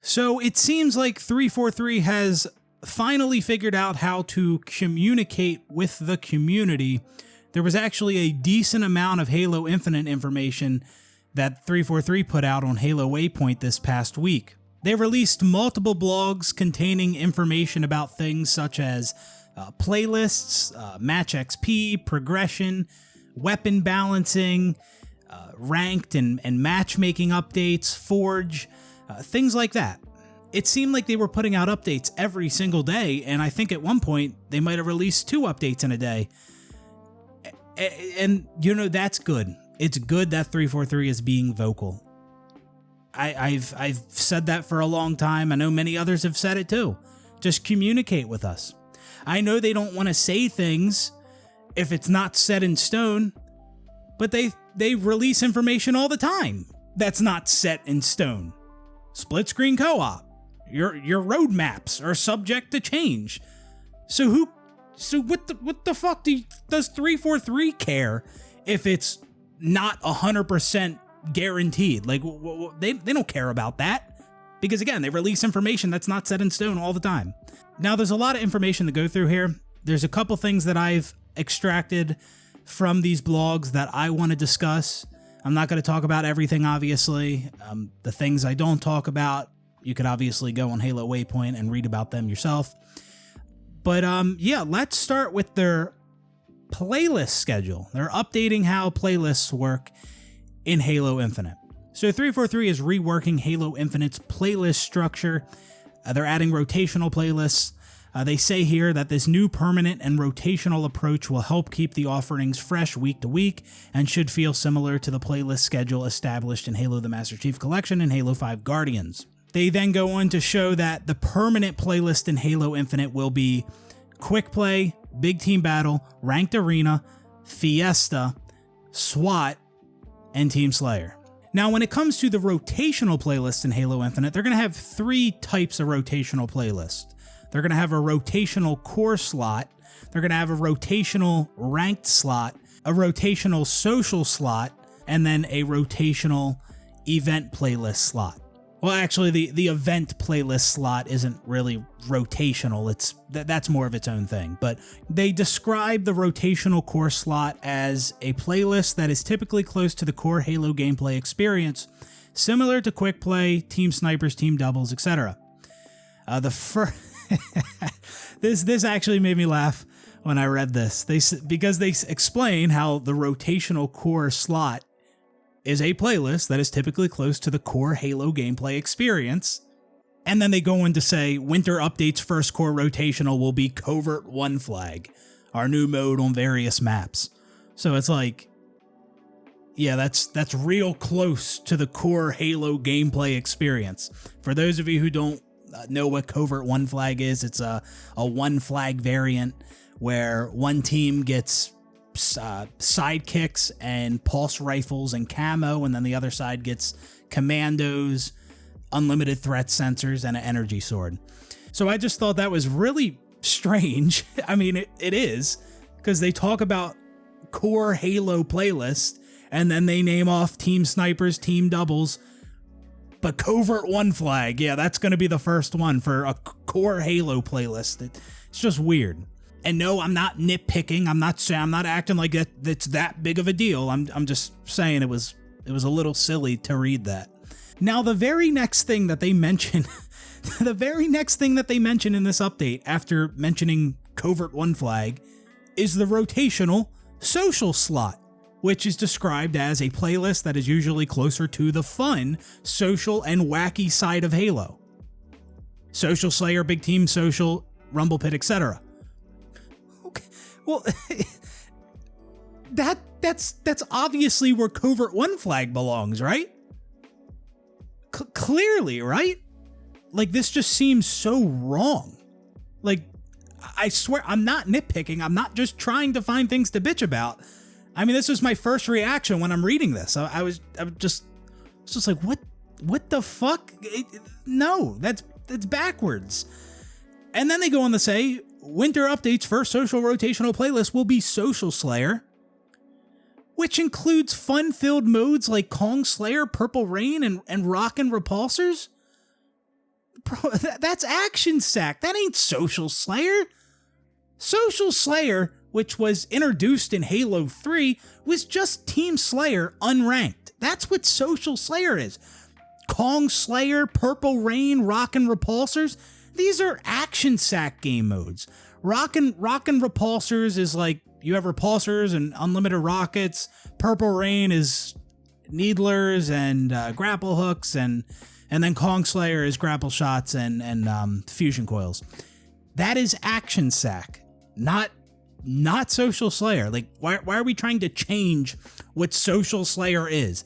So it seems like 343 has finally figured out how to communicate with the community. There was actually a decent amount of Halo Infinite information that 343 put out on Halo Waypoint this past week. They released multiple blogs containing information about things such as playlists, match XP, progression, weapon balancing, ranked and matchmaking updates, Forge, things like that. It seemed like they were putting out updates every single day, and I think at one point they might have released 2 updates in a day. And, you know, that's good. It's good that 343 is being vocal. I've said that for a long time. I know many others have said it too. Just communicate with us. I know they don't want to say things if it's not set in stone, but they release information all the time that's not set in stone. Split screen co-op. Your roadmaps are subject to change. So what the fuck does 343 care if it's not 100% guaranteed? Like, they don't care about that, because again, they release information that's not set in stone all the time. Now, there's a lot of information to go through here. There's a couple things that I've extracted from these blogs that I want to discuss. I'm not going to talk about everything, obviously. The things I don't talk about, you could obviously go on Halo Waypoint and read about them yourself. But yeah, let's start with their playlist schedule. They're updating how playlists work in Halo Infinite. So 343 is reworking Halo Infinite's playlist structure. They're adding rotational playlists. They say here that this new permanent and rotational approach will help keep the offerings fresh week to week and should feel similar to the playlist schedule established in Halo the Master Chief Collection and Halo 5 Guardians. They then go on to show that the permanent playlist in Halo Infinite will be Quick Play, Big Team Battle, Ranked Arena, Fiesta, SWAT, and Team Slayer. Now, when it comes to the rotational playlist in Halo Infinite, they're going to have 3 types of rotational playlists. They're going to have a rotational core slot, they're going to have a rotational ranked slot, a rotational social slot, and then a rotational event playlist slot. Well, actually, the event playlist slot isn't really rotational. That's more of its own thing. But they describe the rotational core slot as a playlist that is typically close to the core Halo gameplay experience, similar to Quick Play, Team Snipers, Team Doubles, etc. This actually made me laugh when I read this. Because they explain how the rotational core slot is a playlist that is typically close to the core Halo gameplay experience. And then they go on to say, Winter Update's first core rotational will be Covert One Flag, our new mode on various maps. So it's like, yeah, that's real close to the core Halo gameplay experience. For those of you who don't know what Covert One Flag is, it's a one flag variant where one team gets sidekicks and pulse rifles and camo, and then the other side gets commandos, unlimited threat sensors, and an energy sword. So I just thought that was really strange. I mean, it is, because they talk about core Halo playlist, and then they name off Team Snipers, Team Doubles, but Covert One Flag, yeah, that's going to be the first one for a core Halo playlist. It's just weird. And no, I'm not nitpicking. I'm not acting like it's that big of a deal. I'm just saying it was a little silly to read that. Now, the very next thing that they mention, in this update after mentioning Covert One Flag is the rotational social slot, which is described as a playlist that is usually closer to the fun, social, and wacky side of Halo. Social Slayer, Big Team Social, Rumble Pit, etc. Well, that's obviously where Covert One Flag belongs, right? Clearly, right? Like, this just seems so wrong. Like, I swear, I'm not nitpicking. I'm not just trying to find things to bitch about. I mean, this was my first reaction when I'm reading this. I was just like, what the fuck? No, that's backwards. And then they go on to say, Winter Update's first social rotational playlist will be Social Slayer, which includes fun-filled modes like Kong Slayer, Purple Rain, and Rockin' Repulsors? Bro, that's Action Sack. That ain't Social Slayer. Social Slayer, which was introduced in Halo 3, was just Team Slayer unranked. That's what Social Slayer is. Kong Slayer, Purple Rain, Rockin' Repulsors, these are Action Sack game modes. Rockin' Repulsors is like, you have repulsors and unlimited rockets. Purple Rain is needlers and grapple hooks, and then Kong Slayer is grapple shots and fusion coils. That is Action Sack, not Social Slayer. Like, why are we trying to change what Social Slayer is?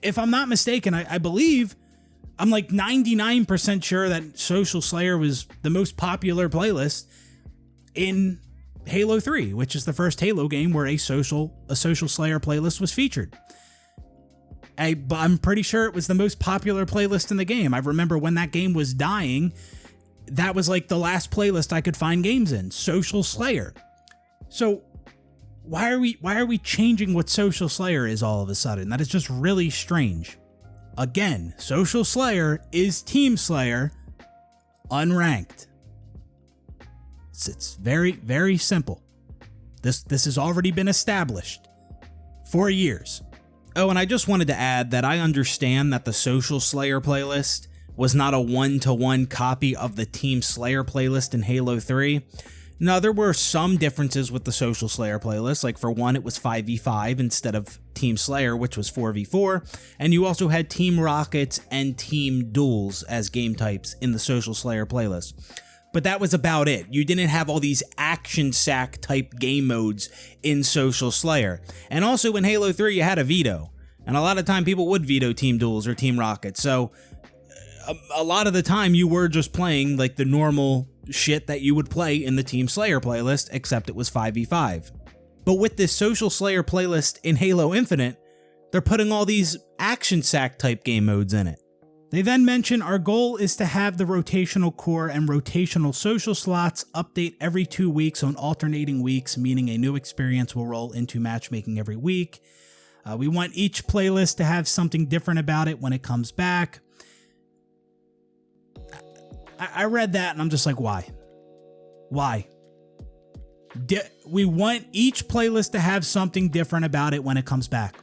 If I'm not mistaken, I believe, I'm like 99% sure that Social Slayer was the most popular playlist in Halo 3, which is the first Halo game where a Social Slayer playlist was featured. I'm pretty sure it was the most popular playlist in the game. I remember when that game was dying, that was like the last playlist I could find games in, Social Slayer. So why are we changing what Social Slayer is all of a sudden? That is just really strange. Again, Social Slayer is Team Slayer unranked. It's very, very simple. This has already been established for years. Oh, and I just wanted to add that I understand that the Social Slayer playlist was not a one-to-one copy of the Team Slayer playlist in Halo 3. Now, there were some differences with the Social Slayer playlist. Like, for one, it was 5v5 instead of Team Slayer, which was 4v4. And you also had Team Rockets and Team Duels as game types in the Social Slayer playlist. But that was about it. You didn't have all these Action Sack type game modes in Social Slayer. And also in Halo 3, you had a veto. And a lot of time people would veto Team Duels or Team Rockets. So a lot of the time you were just playing like the normal shit that you would play in the Team Slayer playlist, except it was 5v5. But with this Social Slayer playlist in Halo Infinite, they're putting all these Action Sack type game modes in it. They then mention our goal is to have the rotational core and rotational social slots update every 2 weeks on alternating weeks, meaning a new experience will roll into matchmaking every week. We want each playlist to have something different about it when it comes back. I read that and I'm just like, why? Why? We want each playlist to have something different about it when it comes back.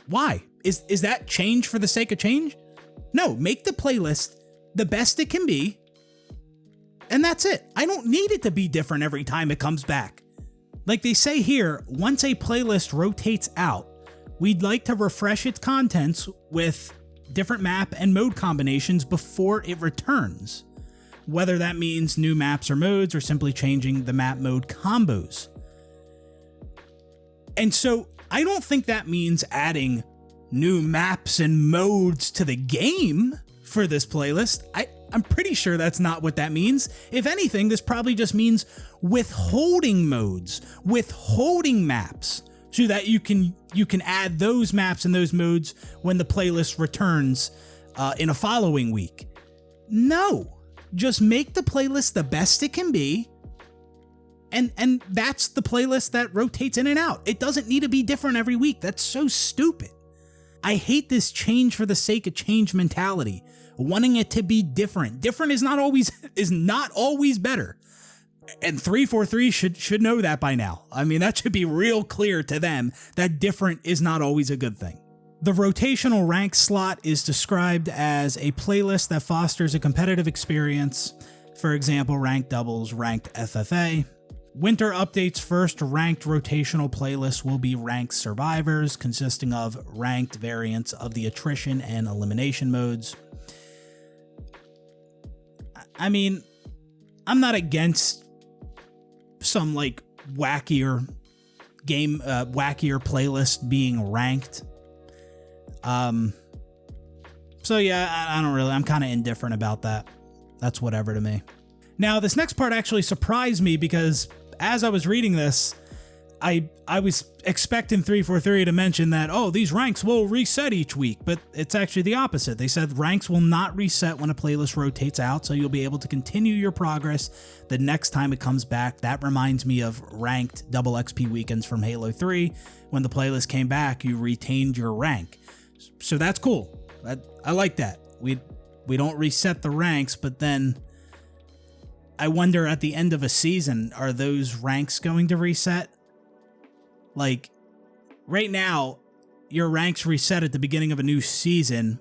Why? Is that change for the sake of change? No, make the playlist the best it can be, and that's it. I don't need it to be different every time it comes back. Like they say here, once a playlist rotates out, we'd like to refresh its contents with different map and mode combinations before it returns, whether that means new maps or modes or simply changing the map mode combos. And so I don't think that means adding new maps and modes to the game for this playlist. I'm pretty sure that's not what that means. If anything, this probably just means withholding modes, withholding maps, so that you can add those maps and those modes when the playlist returns in a following week. No, just make the playlist the best it can be, and that's the playlist that rotates in and out. It doesn't need to be different every week. That's so stupid. I hate this change for the sake of change mentality, wanting it to be different. Different is not always better. And 343 should know that by now. I mean, that should be real clear to them that different is not always a good thing. The rotational rank slot is described as a playlist that fosters a competitive experience. For example, ranked doubles, ranked FFA. Winter Update's first ranked rotational playlist will be Ranked Survivors, consisting of ranked variants of the attrition and elimination modes. I mean, I'm not against some like wackier playlist being ranked. So yeah, I don't really, I'm kind of indifferent about that. That's whatever to me. Now, this next part actually surprised me because as I was reading this, I was expecting 343 to mention that, oh, these ranks will reset each week, but it's actually the opposite. They said ranks will not reset when a playlist rotates out, so you'll be able to continue your progress the next time it comes back. That reminds me of ranked double XP weekends from Halo 3. When the playlist came back, you retained your rank. So that's cool. I like that. we don't reset the ranks, but then I wonder at the end of a season, are those ranks going to reset? Like, right now, your ranks reset at the beginning of a new season.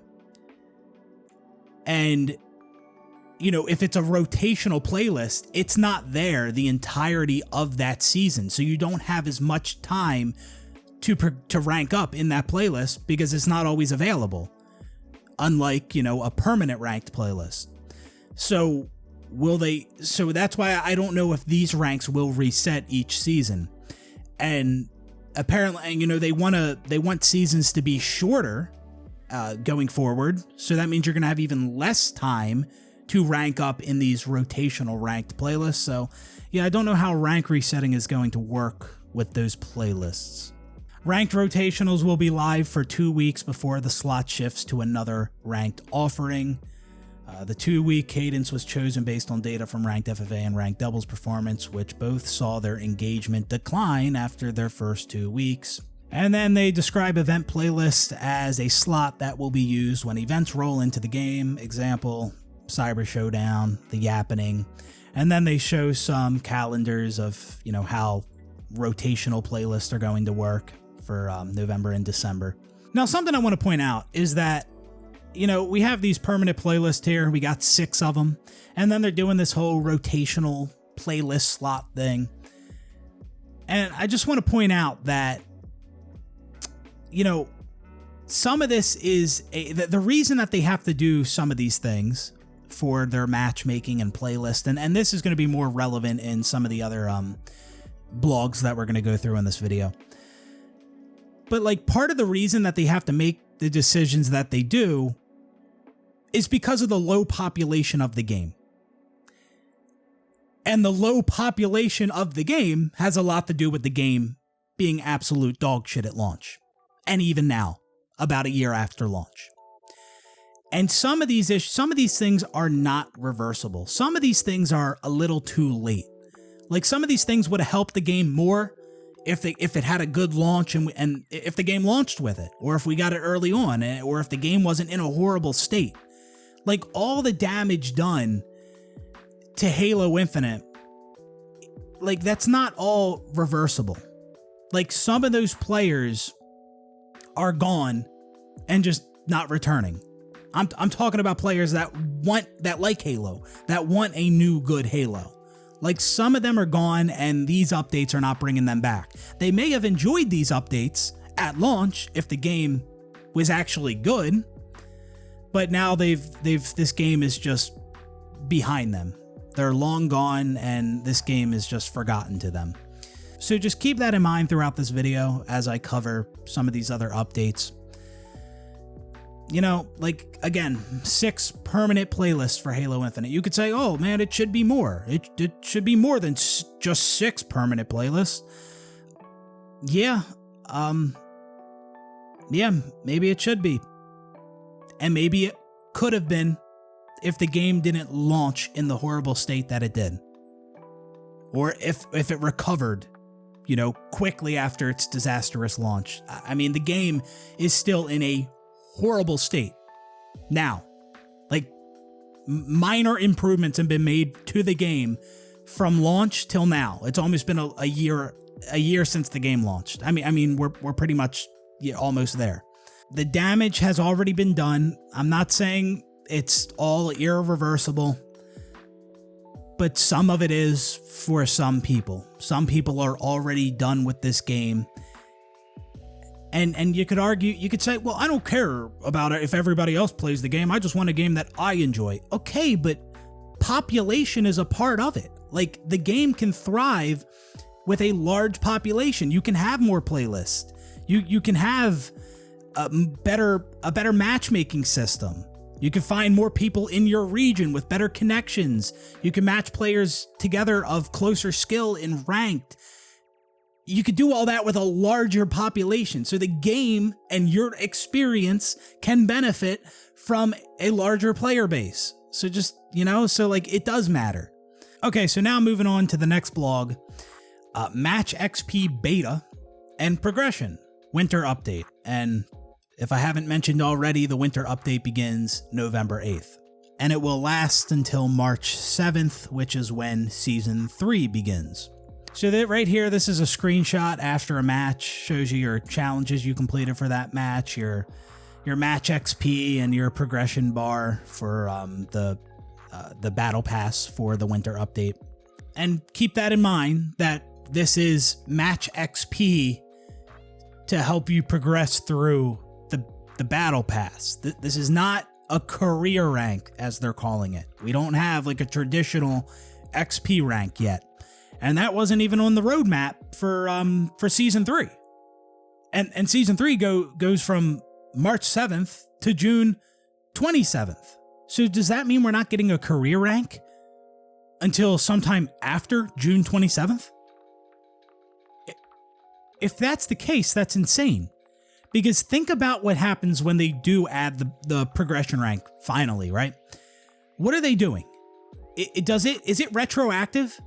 And, you know, if it's a rotational playlist, it's not there the entirety of that season. So you don't have as much time to rank up in that playlist because it's not always available. Unlike, you know, a permanent ranked playlist. So so that's why I don't know if these ranks will reset each season. And apparently, you know, they want seasons to be shorter going forward. So that means you're going to have even less time to rank up in these rotational ranked playlists. So yeah, I don't know how rank resetting is going to work with those playlists. Ranked rotationals will be live for 2 weeks before the slot shifts to another ranked offering. The 2-week cadence was chosen based on data from ranked FFA and ranked doubles performance, which both saw their engagement decline after their first 2 weeks. And then they describe event playlists as a slot that will be used when events roll into the game. Example, Cyber Showdown, the Yappening. And then they show some calendars of, you know, how rotational playlists are going to work for November and December. Now, something I want to point out is that, you know, we have these permanent playlists here. We got 6 of them. And then they're doing this whole rotational playlist slot thing. And I just want to point out that, you know, some of this is the reason that they have to do some of these things for their matchmaking and playlist. And this is going to be more relevant in some of the other blogs that we're going to go through in this video. But like part of the reason that they have to make the decisions that they do is because of the low population of the game. And the low population of the game has a lot to do with the game being absolute dog shit at launch. And even now, about a year after launch. And some of these things are not reversible. Some of these things are a little too late. Like some of these things would have helped the game more if it had a good launch and if the game launched with it, or if we got it early on, or if the game wasn't in a horrible state. Like all the damage done to Halo Infinite, like that's not all reversible. Like some of those players are gone and just not returning. I'm talking about players that like Halo, that want a new good Halo. Like some of them are gone and these updates are not bringing them back. They may have enjoyed these updates at launch if the game was actually good, but now this game is just behind them. They're long gone and this game is just forgotten to them. So just keep that in mind throughout this video as I cover some of these other updates. You know, like, again, 6 permanent playlists for Halo Infinite. You could say, oh man, it should be more. It should be more than just 6 permanent playlists. Yeah, maybe it should be. And maybe it could have been if the game didn't launch in the horrible state that it did. Or if it recovered, you know, quickly after its disastrous launch. I mean, the game is still in a horrible state now. Like minor improvements have been made to the game from launch till now. It's almost been a year since the game launched. I mean we're pretty much almost there. The damage has already been done. I'm not saying it's all irreversible, but some of it is for some people. Some people are already done with this game. And you could argue, you could say, well, I don't care about it if everybody else plays the game. I just want a game that I enjoy. Okay, but population is a part of it. Like, the game can thrive with a large population. You can have more playlists. You can have a better matchmaking system. You can find more people in your region with better connections. You can match players together of closer skill in ranked. You could do all that with a larger population. So the game and your experience can benefit from a larger player base. So just, so like it does matter. Okay, so now moving on to the next blog, Match XP Beta and Progression Winter Update. And if I haven't mentioned already, the Winter Update begins November 8th. and it will last until March 7th, which is when Season 3 begins. So that right here, this is a screenshot after a match, shows you your challenges you completed for that match, your match XP, and your progression bar for the battle pass for the winter update. And keep that in mind that this is match XP to help you progress through the battle pass. This is not a career rank, as they're calling it. We don't have like a traditional XP rank yet. And that wasn't even on the roadmap for Season 3. And Season 3 goes from March 7th to June 27th. So does that mean we're not getting a career rank until sometime after June 27th? If that's the case, that's insane. Because think about what happens when they do add the progression rank finally, right? What are they doing? Is it retroactive?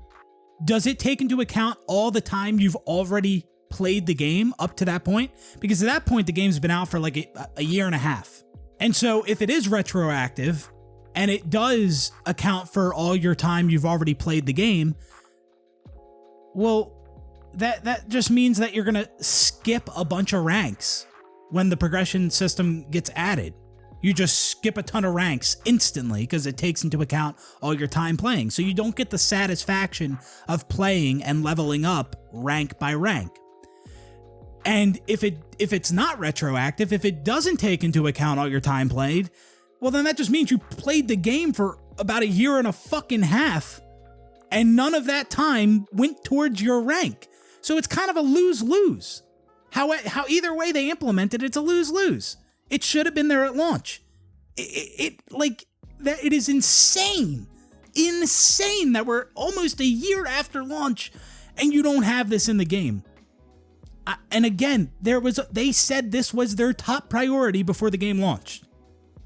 Does it take into account all the time you've already played the game up to that point? Because at that point, the game's been out for like a year and a half. And so if it is retroactive and it does account for all your time you've already played the game, well, that just means that you're going to skip a bunch of ranks when the progression system gets added. You just skip a ton of ranks instantly because it takes into account all your time playing. So you don't get the satisfaction of playing and leveling up rank by rank. And if it's not retroactive, if it doesn't take into account all your time played, well, then that just means you played the game for about a year and a fucking half, and none of that time went towards your rank. So it's kind of a lose-lose. How either way they implement it, it's a lose-lose. It should have been there at launch. It is insane that we're almost a year after launch and you don't have this in the game. And again, they said this was their top priority before the game launched.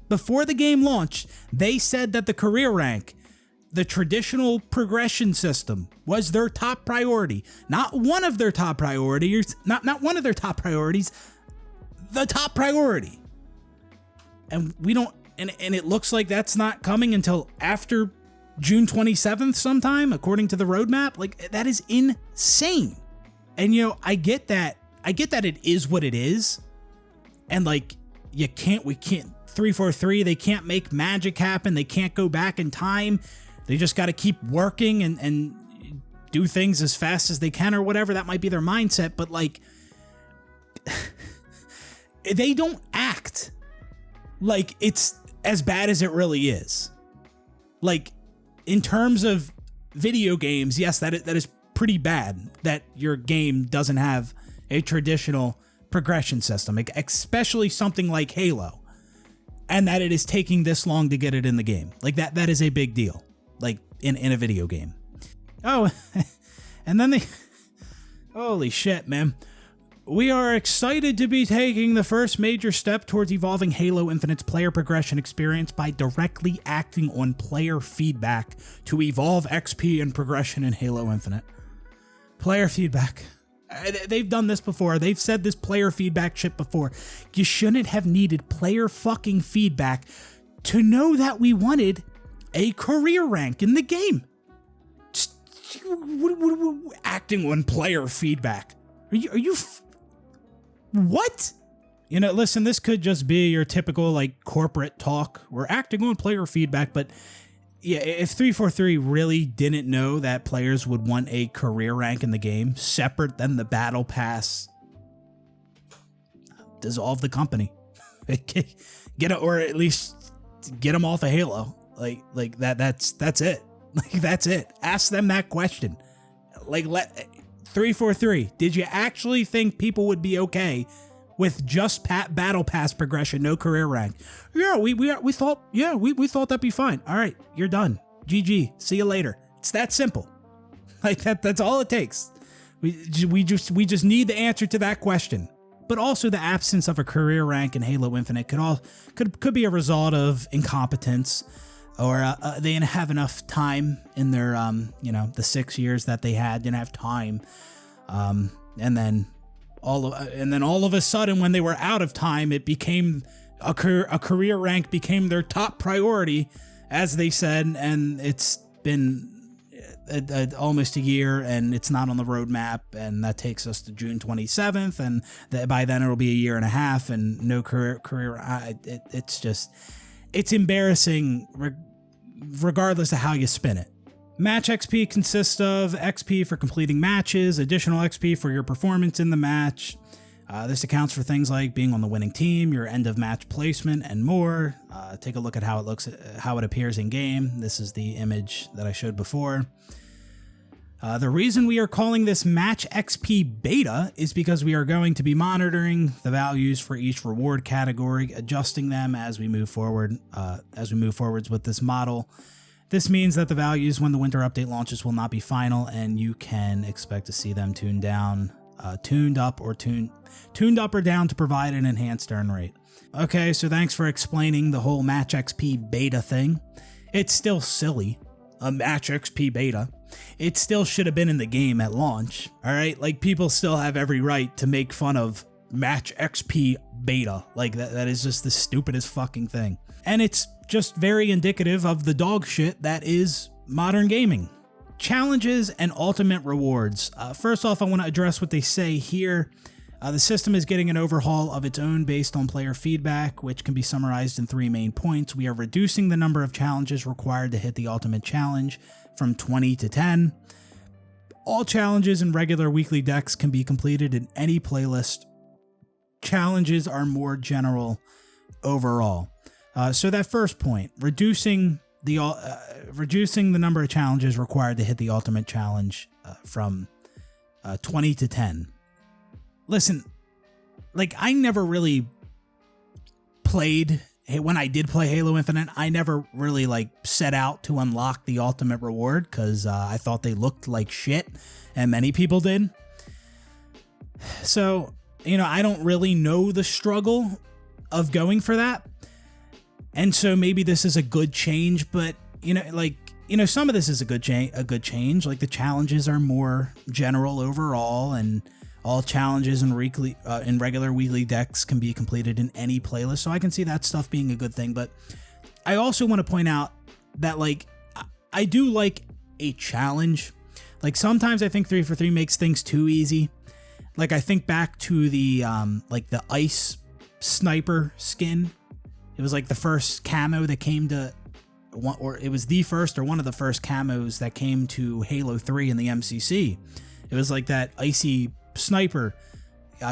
Before the game launched, they said that the career rank, the traditional progression system, was their top priority. Not one of their top priorities, not one of their top priorities, the top priority. And we don't, and it looks like that's not coming until after June 27th sometime, according to the roadmap. Like, that is insane. And, you know, I get that it is what it is. And like, we can't, 343, they can't make magic happen. They can't go back in time. They just got to keep working and do things as fast as they can or whatever. That might be their mindset. But like, they don't act like it's as bad as it really is. Like, in terms of video games, yes, that is pretty bad that your game doesn't have a traditional progression system, especially something like Halo, and that it is taking this long to get it in the game. Like, that is a big deal, like in a video game. Oh, and then holy shit, man. We are excited to be taking the first major step towards evolving Halo Infinite's player progression experience by directly acting on player feedback to evolve XP and progression in Halo Infinite. Player feedback. They've done this before. They've said this player feedback shit before. You shouldn't have needed player fucking feedback to know that we wanted a career rank in the game. Just, acting on player feedback. Are you what? You know, listen, this could just be your typical like corporate talk. We're acting on player feedback, but yeah, if 343 really didn't know that players would want a career rank in the game separate than the battle pass, dissolve the company. Get it, or at least get them off of Halo. Like that's it. Like, that's it. Ask them that question. Like, 343, did you actually think people would be okay with just battle pass progression, no career rank? Yeah, we thought that'd be fine. All right, you're done. GG. See you later. It's that simple. Like, that's all it takes. We just need the answer to that question. But also, the absence of a career rank in Halo Infinite could be a result of incompetence, or they didn't have enough time in their the 6 years that they had, didn't have time, and then all of a sudden, when they were out of time, it became a career rank became their top priority, as they said, and it's been almost a year, and it's not on the roadmap, and that takes us to June 27th, and by then it'll be a year and a half, and no career. It's embarrassing, regardless of how you spin it. Match XP consists of XP for completing matches, additional XP for your performance in the match. This accounts for things like being on the winning team, your end of match placement, and more. Take a look at how it looks, how it appears in game. This is the image that I showed before. The reason we are calling this Match XP Beta is because we are going to be monitoring the values for each reward category, adjusting them as we move forward. Forwards with this model. This means that the values when the winter update launches will not be final, and you can expect to see them tuned up or down to provide an enhanced earn rate. Okay, so thanks for explaining the whole Match XP Beta thing. It's still silly. A Match XP Beta. It still should have been in the game at launch. Alright, like, people still have every right to make fun of Match XP Beta. Like, that is just the stupidest fucking thing. And it's just very indicative of the dog shit that is modern gaming. Challenges and ultimate rewards. First off, I want to address what they say here. The system is getting an overhaul of its own based on player feedback, which can be summarized in 3 main points. We are reducing the number of challenges required to hit the ultimate challenge from 20 to 10. All challenges in regular weekly decks can be completed in any playlist. Challenges are more general overall. So that first point, reducing the number of challenges required to hit the ultimate challenge from 20 to 10. Listen, like, I never really played, when I did play Halo Infinite, I never really, like, set out to unlock the ultimate reward, because I thought they looked like shit, and many people did. So, I don't really know the struggle of going for that. And so maybe this is a good change, but, some of this is a good change. Like, the challenges are more general overall, and all challenges in regular weekly decks can be completed in any playlist. So I can see that stuff being a good thing. But I also want to point out that, like, I do like a challenge. Like, sometimes I think 343 makes things too easy. Like, I think back to the ice sniper skin. It was like the first camo that came to, or it was the first or one of the first camos that came to Halo 3 in the MCC. It was like that icy sniper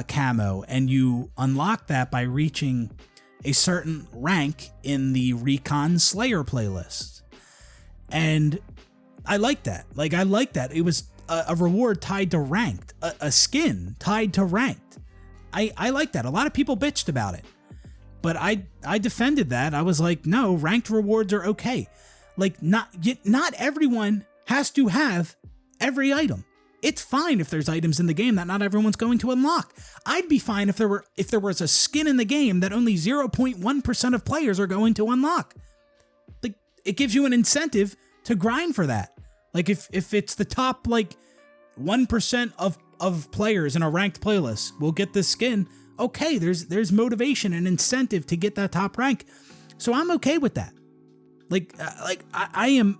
camo, and you unlock that by reaching a certain rank in the Recon Slayer playlist. And I like that. Like, I like that. It was a reward tied to ranked, a skin tied to ranked. I like that. A lot of people bitched about it. But I defended that. I was like, no, ranked rewards are okay. Like, not everyone has to have every item. It's fine if there's items in the game that not everyone's going to unlock. I'd be fine if there was a skin in the game that only 0.1% of players are going to unlock. Like, it gives you an incentive to grind for that. Like, if it's the top, like, 1% of players in a ranked playlist will get this skin, okay, there's motivation and incentive to get that top rank. So I'm okay with that.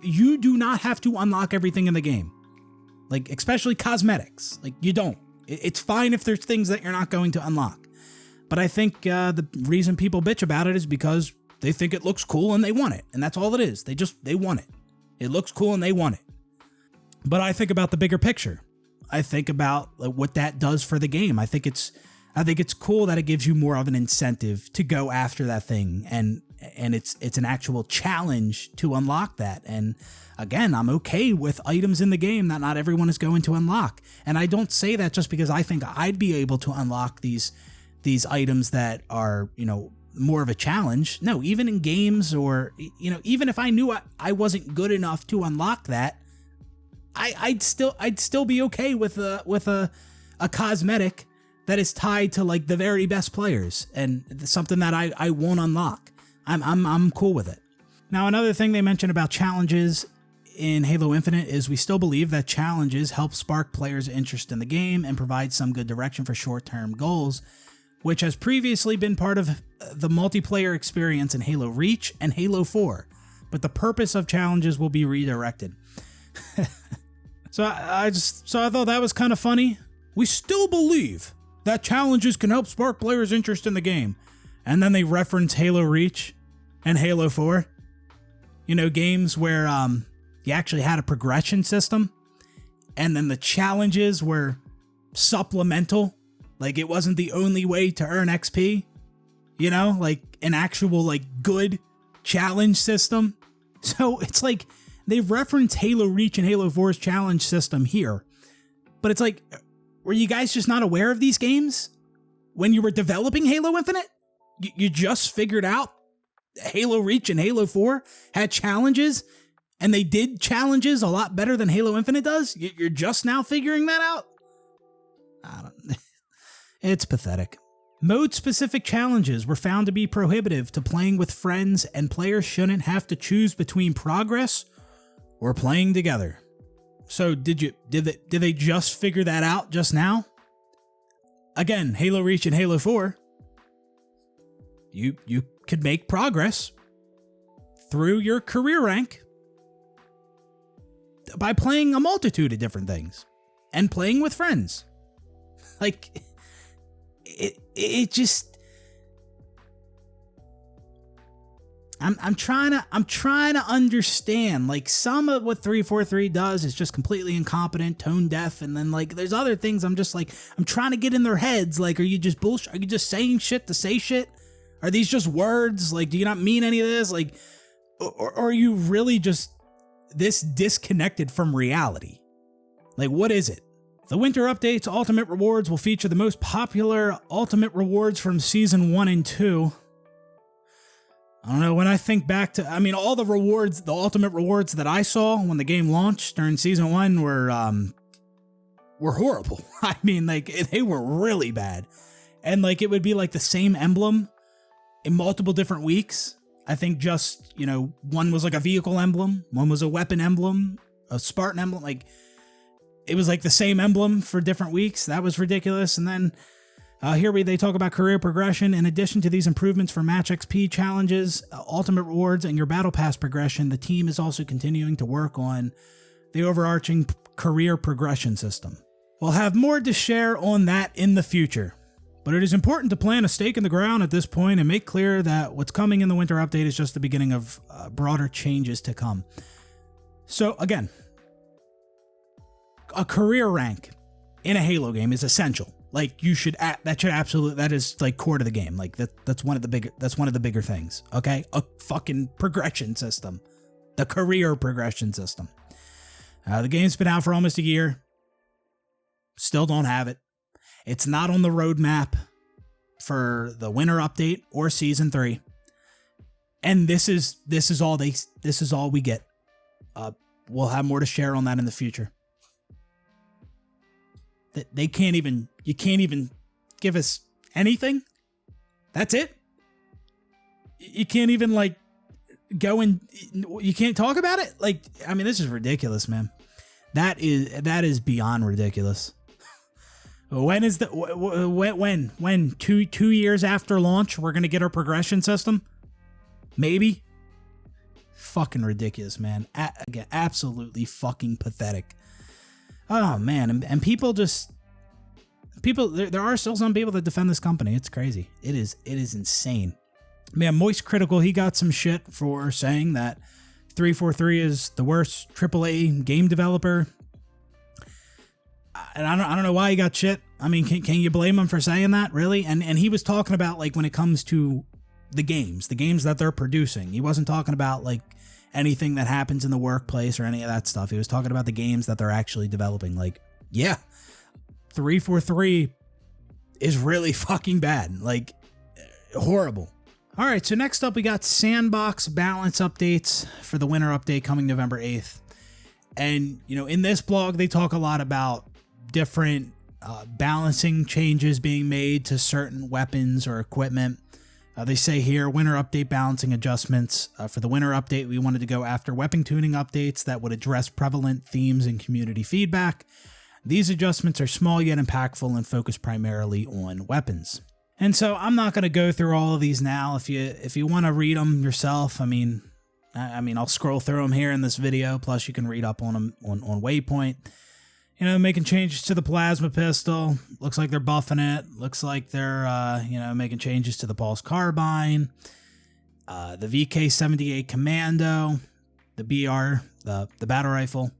You do not have to unlock everything in the game. Like, especially cosmetics. Like, you don't. It's fine if there's things that you're not going to unlock. But I think the reason people bitch about it is because they think it looks cool and they want it. And that's all it is. They want it. It looks cool and they want it. But I think about the bigger picture. I think about what that does for the game. I think it's cool that it gives you more of an incentive to go after that thing, and it's an actual challenge to unlock that. And again, I'm okay with items in the game that not everyone is going to unlock. And I don't say that just because I think I'd be able to unlock these items that are, more of a challenge. No, even in games, or, even if I knew I wasn't good enough to unlock that, I'd still be okay with a cosmetic that is tied to, like, the very best players, and something that I won't unlock. I'm cool with it. Now, another thing they mentioned about challenges in Halo Infinite is we still believe that challenges help spark players' interest in the game and provide some good direction for short-term goals, which has previously been part of the multiplayer experience in Halo Reach and Halo 4. but the purpose of challenges will be redirected. So I thought that was kind of funny. We still believe that challenges can help spark players' interest in the game. And then they reference Halo Reach and Halo 4. You know, games where you actually had a progression system, and then the challenges were supplemental. Like, it wasn't the only way to earn XP. You know, like an actual, like, good challenge system. So it's like they've referenced Halo Reach and Halo 4's challenge system here. But it's like, were you guys just not aware of these games when you were developing Halo Infinite? You just figured out Halo Reach and Halo 4 had challenges, and they did challenges a lot better than Halo Infinite does? You're just now figuring that out? I don't. It's pathetic. Mode-specific challenges were found to be prohibitive to playing with friends, and players shouldn't have to choose between progress or playing together. So did they just figure that out just now? Again, Halo Reach and Halo 4, you could make progress through your career rank by playing a multitude of different things and playing with friends. Like, it just, I'm trying to understand, like, some of what 343 does is just completely incompetent, tone deaf, and then, like, there's other things I'm just like, I'm trying to get in their heads. Like, are you just bullshit? Are you just saying shit to say shit? Are these just words? Like, do you not mean any of this? Like, or are you really just this disconnected from reality? Like, what is it? The Winter Update's Ultimate Rewards will feature the most popular Ultimate Rewards from Season 1 and 2. I don't know, when I think back to, I mean, all the rewards, the Ultimate Rewards that I saw when the game launched during Season 1 were horrible. I mean, like, they were really bad. And, like, it would be, like, the same emblem in multiple different weeks. I think just, you know, one was, like, a vehicle emblem, one was a weapon emblem, a Spartan emblem, like, it was like the same emblem for different weeks. That was ridiculous. And then they talk about career progression. In addition to these improvements for match XP challenges, ultimate rewards, and your battle pass progression, the team is also continuing to work on the overarching career progression system. We'll have more to share on that in the future, but it is important to plant a stake in the ground at this point and make clear that what's coming in the Winter Update is just the beginning of broader changes to come. So again, a career rank in a Halo game is essential. Like, that is like core to the game. Like, that's one of the bigger things. Okay, a fucking progression system, the career progression system. The game's been out for almost a year. Still don't have it. It's not on the roadmap for the Winter Update or Season 3. And this is all we get. We'll have more to share on that in the future. You can't even give us anything. That's it. You can't even, like, go and you can't talk about it. Like, I mean, this is ridiculous, man. That is beyond ridiculous. When is the when 2 years after launch we're gonna get our progression system? Maybe. Fucking ridiculous, man. Again, absolutely fucking pathetic. Oh man, and people, there are still some people that defend this company. It's crazy. It is insane. Man, Moist Critical, he got some shit for saying that 343 is the worst AAA game developer. And I don't know why he got shit. I mean, can you blame him for saying that, really? And he was talking about, like, when it comes to the games that they're producing. He wasn't talking about, like, anything that happens in the workplace or any of that stuff. He was talking about the games that they're actually developing. Like, yeah, 343 is really fucking bad. Like, horrible. All right, so next up we got sandbox balance updates for the Winter Update coming November 8th. And, you know, in this blog, they talk a lot about different balancing changes being made to certain weapons or equipment. They say here, Winter Update balancing adjustments. For the Winter Update, we wanted to go after weapon tuning updates that would address prevalent themes and community feedback. These adjustments are small yet impactful and focus primarily on weapons. And so I'm not going to go through all of these now. If you want to read them yourself, I mean, I mean, I'll scroll through them here in this video, plus you can read up on them on Waypoint. You know, making changes to the plasma pistol. Looks like they're buffing it. Looks like they're, you know, making changes to the pulse carbine. The VK-78 Commando. The BR, the battle rifle.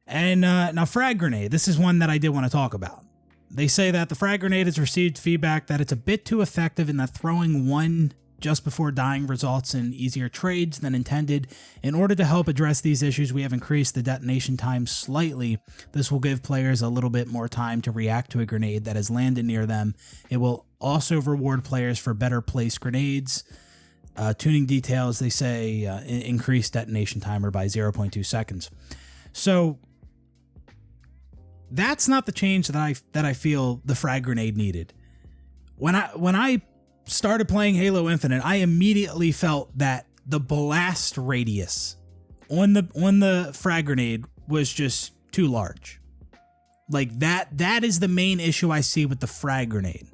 And now frag grenade. This is one that I did want to talk about. They say that the frag grenade has received feedback that it's a bit too effective in that throwing one just before dying results in easier trades than intended. In order to help address these issues, we have increased the detonation time slightly. This will give players a little bit more time to react to a grenade that has landed near them. It will also reward players for better placed grenades. Tuning details, they say, increase detonation timer by 0.2 seconds. So that's not the change that I feel the frag grenade needed. When I started playing Halo Infinite, I immediately felt that the blast radius on the frag grenade was just too large. Like that is the main issue I see with the frag grenade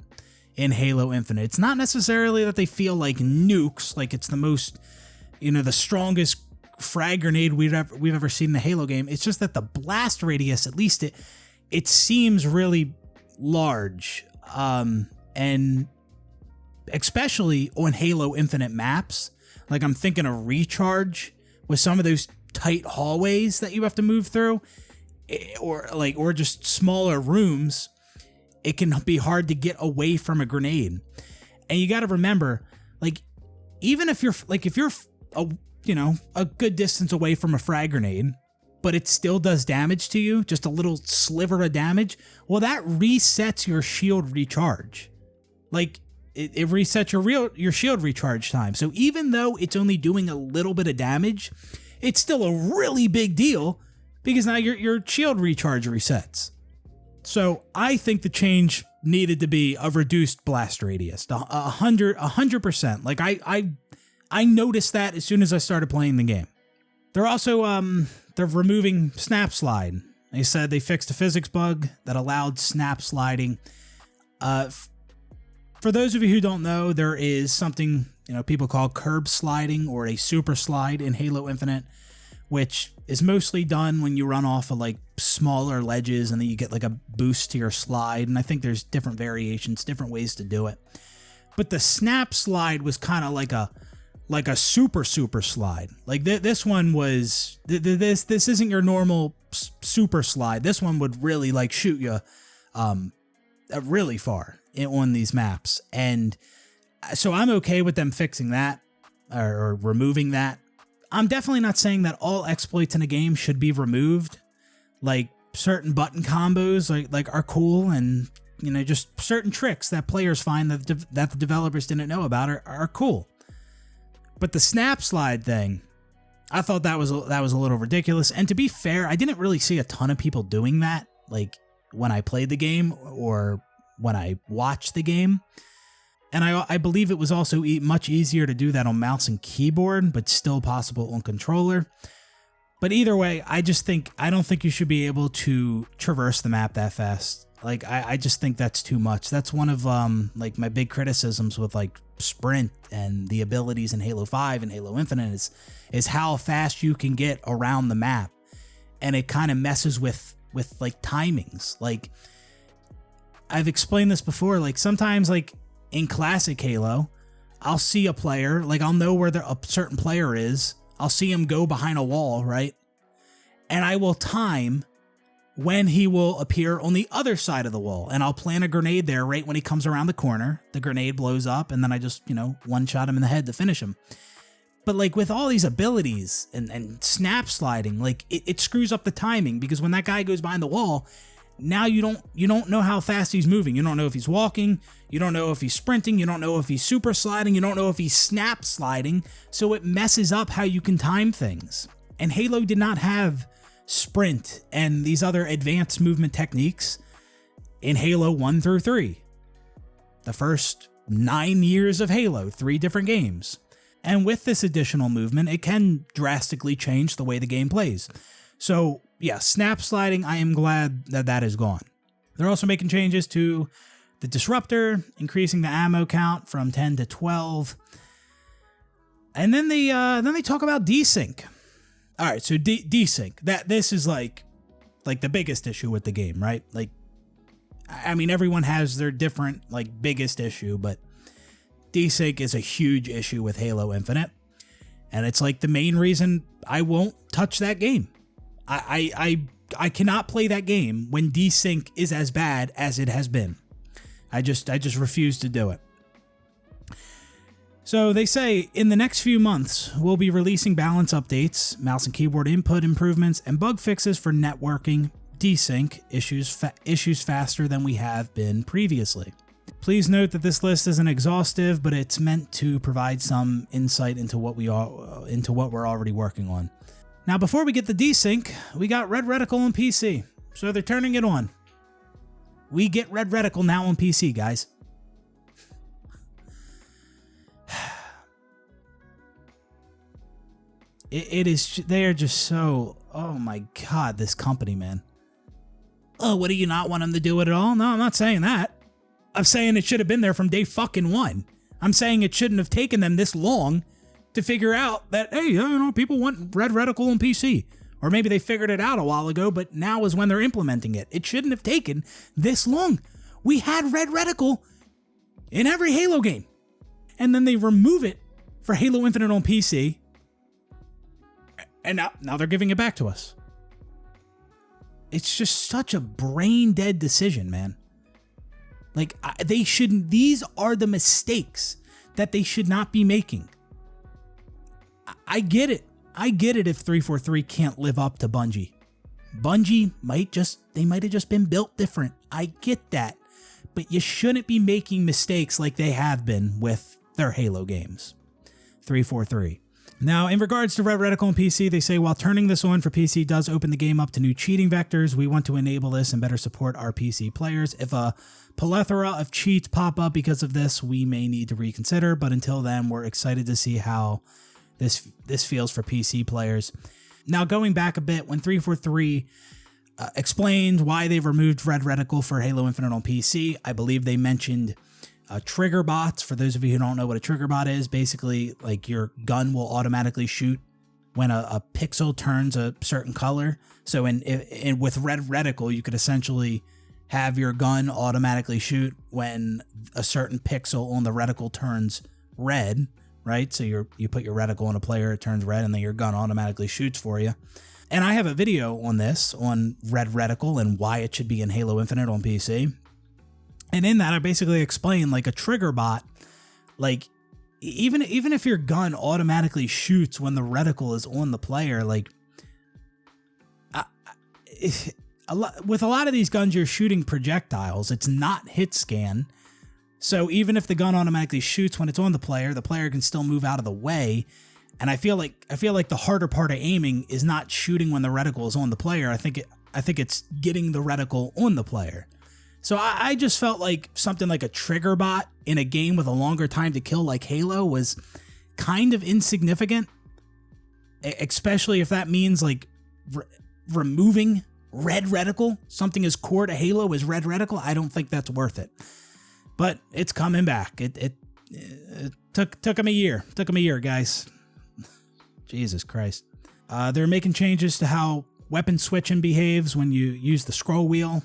in Halo Infinite. It's not necessarily that they feel like nukes, like it's the most, you know, the strongest frag grenade we've ever seen in the Halo game. It's just that the blast radius, at least it seems really large, and especially on Halo Infinite maps. Like I'm thinking of Recharge with some of those tight hallways that you have to move through, or just smaller rooms. It can be hard to get away from a grenade. And you got to remember, like, even if you're a good distance away from a frag grenade, but it still does damage to you, just a little sliver of damage, well, that resets your shield recharge. Like, it resets your shield recharge time. So even though it's only doing a little bit of damage, it's still a really big deal because now your shield recharge resets. So I think the change needed to be a reduced blast radius, 100%. Like I noticed that as soon as I started playing the game. They're also they're removing snap slide. They said they fixed a physics bug that allowed snap sliding. For those of you who don't know, there is something, you know, people call curb sliding or a super slide in Halo Infinite, which is mostly done when you run off of like smaller ledges and then you get like a boost to your slide. And I think there's different variations, different ways to do it. But the snap slide was kind of like a super slide. Like this one was, this isn't your normal super slide. This one would really like shoot you really far on these maps. And so I'm okay with them fixing that or removing that. I'm definitely not saying that all exploits in a game should be removed. Like certain button combos like are cool, and you know, just certain tricks that players find that the developers didn't know about are cool. But the snap slide thing, I thought that was a little ridiculous. And to be fair, I didn't really see a ton of people doing that, like when I played the game or when I watched the game. And I believe it was also much easier to do that on mouse and keyboard, but still possible on controller. But either way, I don't think you should be able to traverse the map that fast. Like, I just think that's too much. That's one of like my big criticisms with like sprint and the abilities in Halo 5 and Halo Infinite is how fast you can get around the map. And it kind of messes with like timings. Like, I've explained this before, like sometimes like in classic Halo, I'll see a player, like I'll know where a certain player is. I'll see him go behind a wall, right? And I will time when he will appear on the other side of the wall. And I'll plant a grenade there right when he comes around the corner. The grenade blows up and then I just, you know, one-shot him in the head to finish him. But like with all these abilities and snap sliding, like it screws up the timing, because when that guy goes behind the wall, now you don't know how fast he's moving. You don't know if he's walking. You don't know if he's sprinting. You don't know if he's super sliding. You don't know if he's snap sliding. So it messes up how you can time things. And Halo did not have sprint and these other advanced movement techniques in Halo 1 through 3. The first 9 years of Halo, 3 different games. And with this additional movement, it can drastically change the way the game plays. So yeah, snap sliding, I am glad that is gone. They're also making changes to the disruptor, increasing the ammo count from 10 to 12. And then they talk about desync. All right, so desync. This is like the biggest issue with the game, right? Like, I mean, everyone has their different like biggest issue, but desync is a huge issue with Halo Infinite, and it's like the main reason I won't touch that game. I cannot play that game when desync is as bad as it has been. I just refuse to do it. So they say in the next few months, we'll be releasing balance updates, mouse and keyboard input improvements, and bug fixes for networking desync issues faster than we have been previously. Please note that this list isn't exhaustive, but it's meant to provide some insight into what we're already working on. Now, before we get the desync, we got Red Reticle on PC, so they're turning it on. We get Red Reticle now on PC, guys. They are just so, oh my god, this company, man. Oh, what do you not want them to do it at all? No, I'm not saying that. I'm saying it should have been there from day fucking one. I'm saying it shouldn't have taken them this long to figure out that, hey, you know, people want Red Reticle on PC. Or maybe they figured it out a while ago, but now is when they're implementing it. It shouldn't have taken this long. We had Red Reticle in every Halo game. And then they remove it for Halo Infinite on PC. And now they're giving it back to us. It's just such a brain-dead decision, man. Like, they shouldn't... These are the mistakes that they should not be making. I get it. I get it if 343 can't live up to Bungie. Bungie might have just been built different. I get that. But you shouldn't be making mistakes like they have been with their Halo games. 343. Now, in regards to Red Reticle on PC, they say, while turning this on for PC does open the game up to new cheating vectors, we want to enable this and better support our PC players. If a plethora of cheats pop up because of this, we may need to reconsider, but until then, we're excited to see how this feels for PC players. Now, going back a bit, when 343 explained why they've removed Red Reticle for Halo Infinite on PC, I believe they mentioned trigger bots. For those of you who don't know what a trigger bot is, basically like your gun will automatically shoot when a pixel turns a certain color. So with Red Reticle, you could essentially have your gun automatically shoot when a certain pixel on the reticle turns red, right? So you put your reticle on a player, it turns red, and then your gun automatically shoots for you. And I have a video on this, on Red Reticle and why it should be in Halo Infinite on PC. And in that, I basically explain like a trigger bot, like even if your gun automatically shoots when the reticle is on the player, like with a lot of these guns, you're shooting projectiles. It's not hit scan. So even if the gun automatically shoots when it's on the player can still move out of the way. And I feel like the harder part of aiming is not shooting when the reticle is on the player. I think it's getting the reticle on the player. So I just felt like something like a trigger bot in a game with a longer time to kill like Halo was kind of insignificant, especially if that means like removing Red Reticle, something as core to Halo as Red Reticle. I don't think that's worth it. But it's coming back. It took them a year. Took them a year, guys. Jesus Christ. They're making changes to how weapon switching behaves when you use the scroll wheel.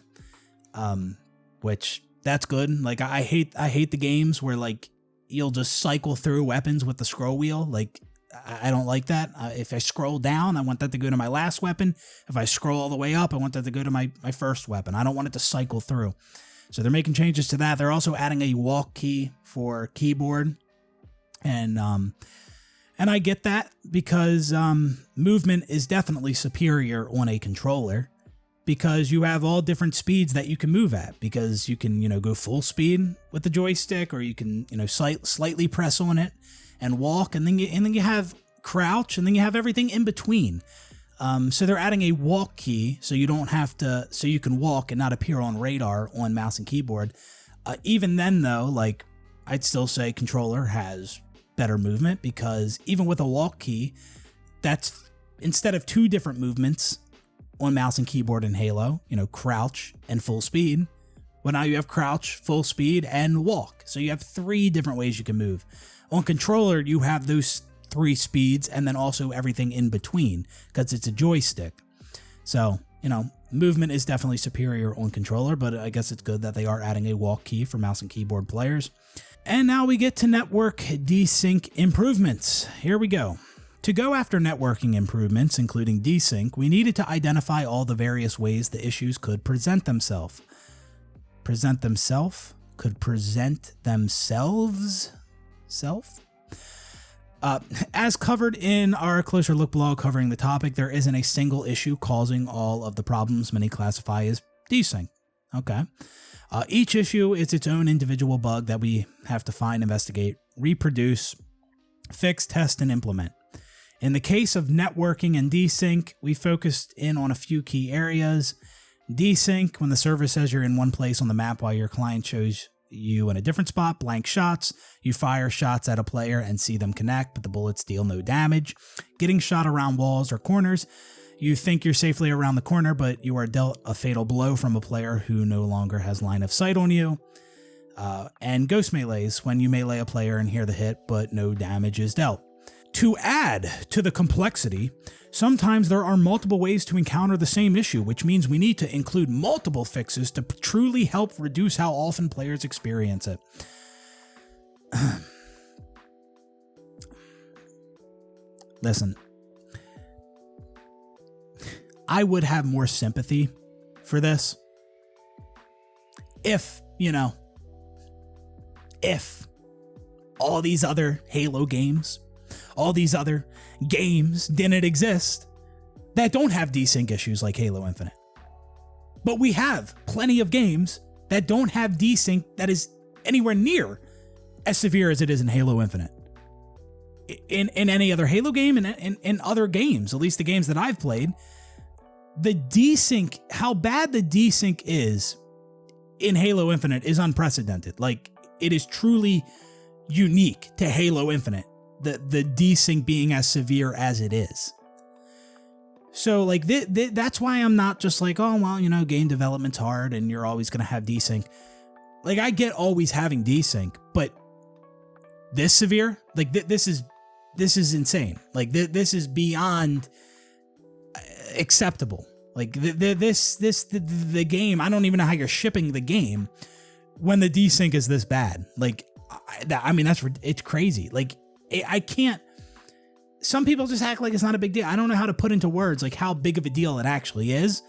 Which that's good. Like I hate the games where like you'll just cycle through weapons with the scroll wheel. Like I don't like that. If I scroll down, I want that to go to my last weapon. If I scroll all the way up, I want that to go to my first weapon. I don't want it to cycle through. So they're making changes to that. They're also adding a walk key for keyboard. And I get that because movement is definitely superior on a controller. Because you have all different speeds that you can move at. Because you can, go full speed with the joystick, or you can, slightly press on it and walk, and then you have crouch, and then you have everything in between. So they're adding a walk key, so you don't have to, so you can walk and not appear on radar on mouse and keyboard. Even then, though, like I'd still say controller has better movement, because even with a walk key, that's instead of 2 different movements on mouse and keyboard in Halo, crouch and full speed. Well, now you have crouch, full speed, and walk. So you have 3 different ways you can move. On controller, you have those 3 speeds and then also everything in between because it's a joystick. So, movement is definitely superior on controller, but I guess it's good that they are adding a walk key for mouse and keyboard players. And now we get to network desync improvements. Here we go. To go after networking improvements, including desync, we needed to identify all the various ways the issues could present themselves. Present themselves? Could present themselves? As covered in our Closer Look blog covering the topic, there isn't a single issue causing all of the problems many classify as desync. Okay. Each issue is its own individual bug that we have to find, investigate, reproduce, fix, test, and implement. In the case of networking and desync, we focused in on a few key areas. Desync, when the server says you're in one place on the map while your client shows you in a different spot, blank shots. You fire shots at a player and see them connect, but the bullets deal no damage. Getting shot around walls or corners. You think you're safely around the corner, but you are dealt a fatal blow from a player who no longer has line of sight on you. And ghost melees, when you melee a player and hear the hit, but no damage is dealt. To add to the complexity, sometimes there are multiple ways to encounter the same issue, which means we need to include multiple fixes to truly help reduce how often players experience it. Listen, I would have more sympathy for this if all these other Halo games, all these other games didn't exist that don't have desync issues like Halo Infinite. But we have plenty of games that don't have desync that is anywhere near as severe as it is in Halo Infinite. In any other Halo game and in other games, at least the games that I've played, the desync, how bad the desync is in Halo Infinite is unprecedented. Like, it is truly unique to Halo Infinite. The desync being as severe as it is. So like that's why I'm not just like, oh well, game development's hard and you're always gonna have desync. Like, I get always having desync, but this severe, like this is insane. Like this is beyond acceptable. Like the game, I don't even know how you're shipping the game when the desync is this bad. Like it's crazy. Like, I can't. Some people just act like it's not a big deal. I don't know how to put into words like how big of a deal it actually is,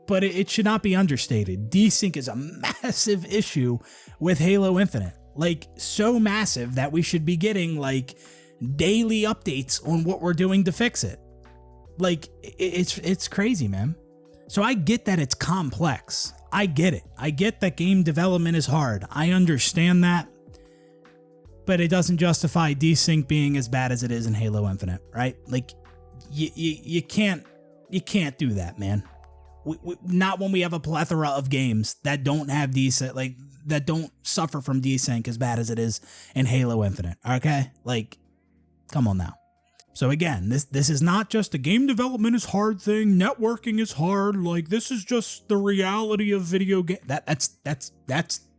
but it should not be understated. Desync is a massive issue with Halo Infinite, like so massive that we should be getting like daily updates on what we're doing to fix it. Like, it's crazy, man. So I get that it's complex. I get it. I get that game development is hard. I understand that. But it doesn't justify desync being as bad as it is in Halo Infinite, right? Like, you can't do that, man. Not when we have a plethora of games that don't have desync, like that don't suffer from desync as bad as it is in Halo Infinite. Okay, like, come on now. So again, this is not just a game development is hard thing. Networking is hard. Like, this is just the reality of video game. That's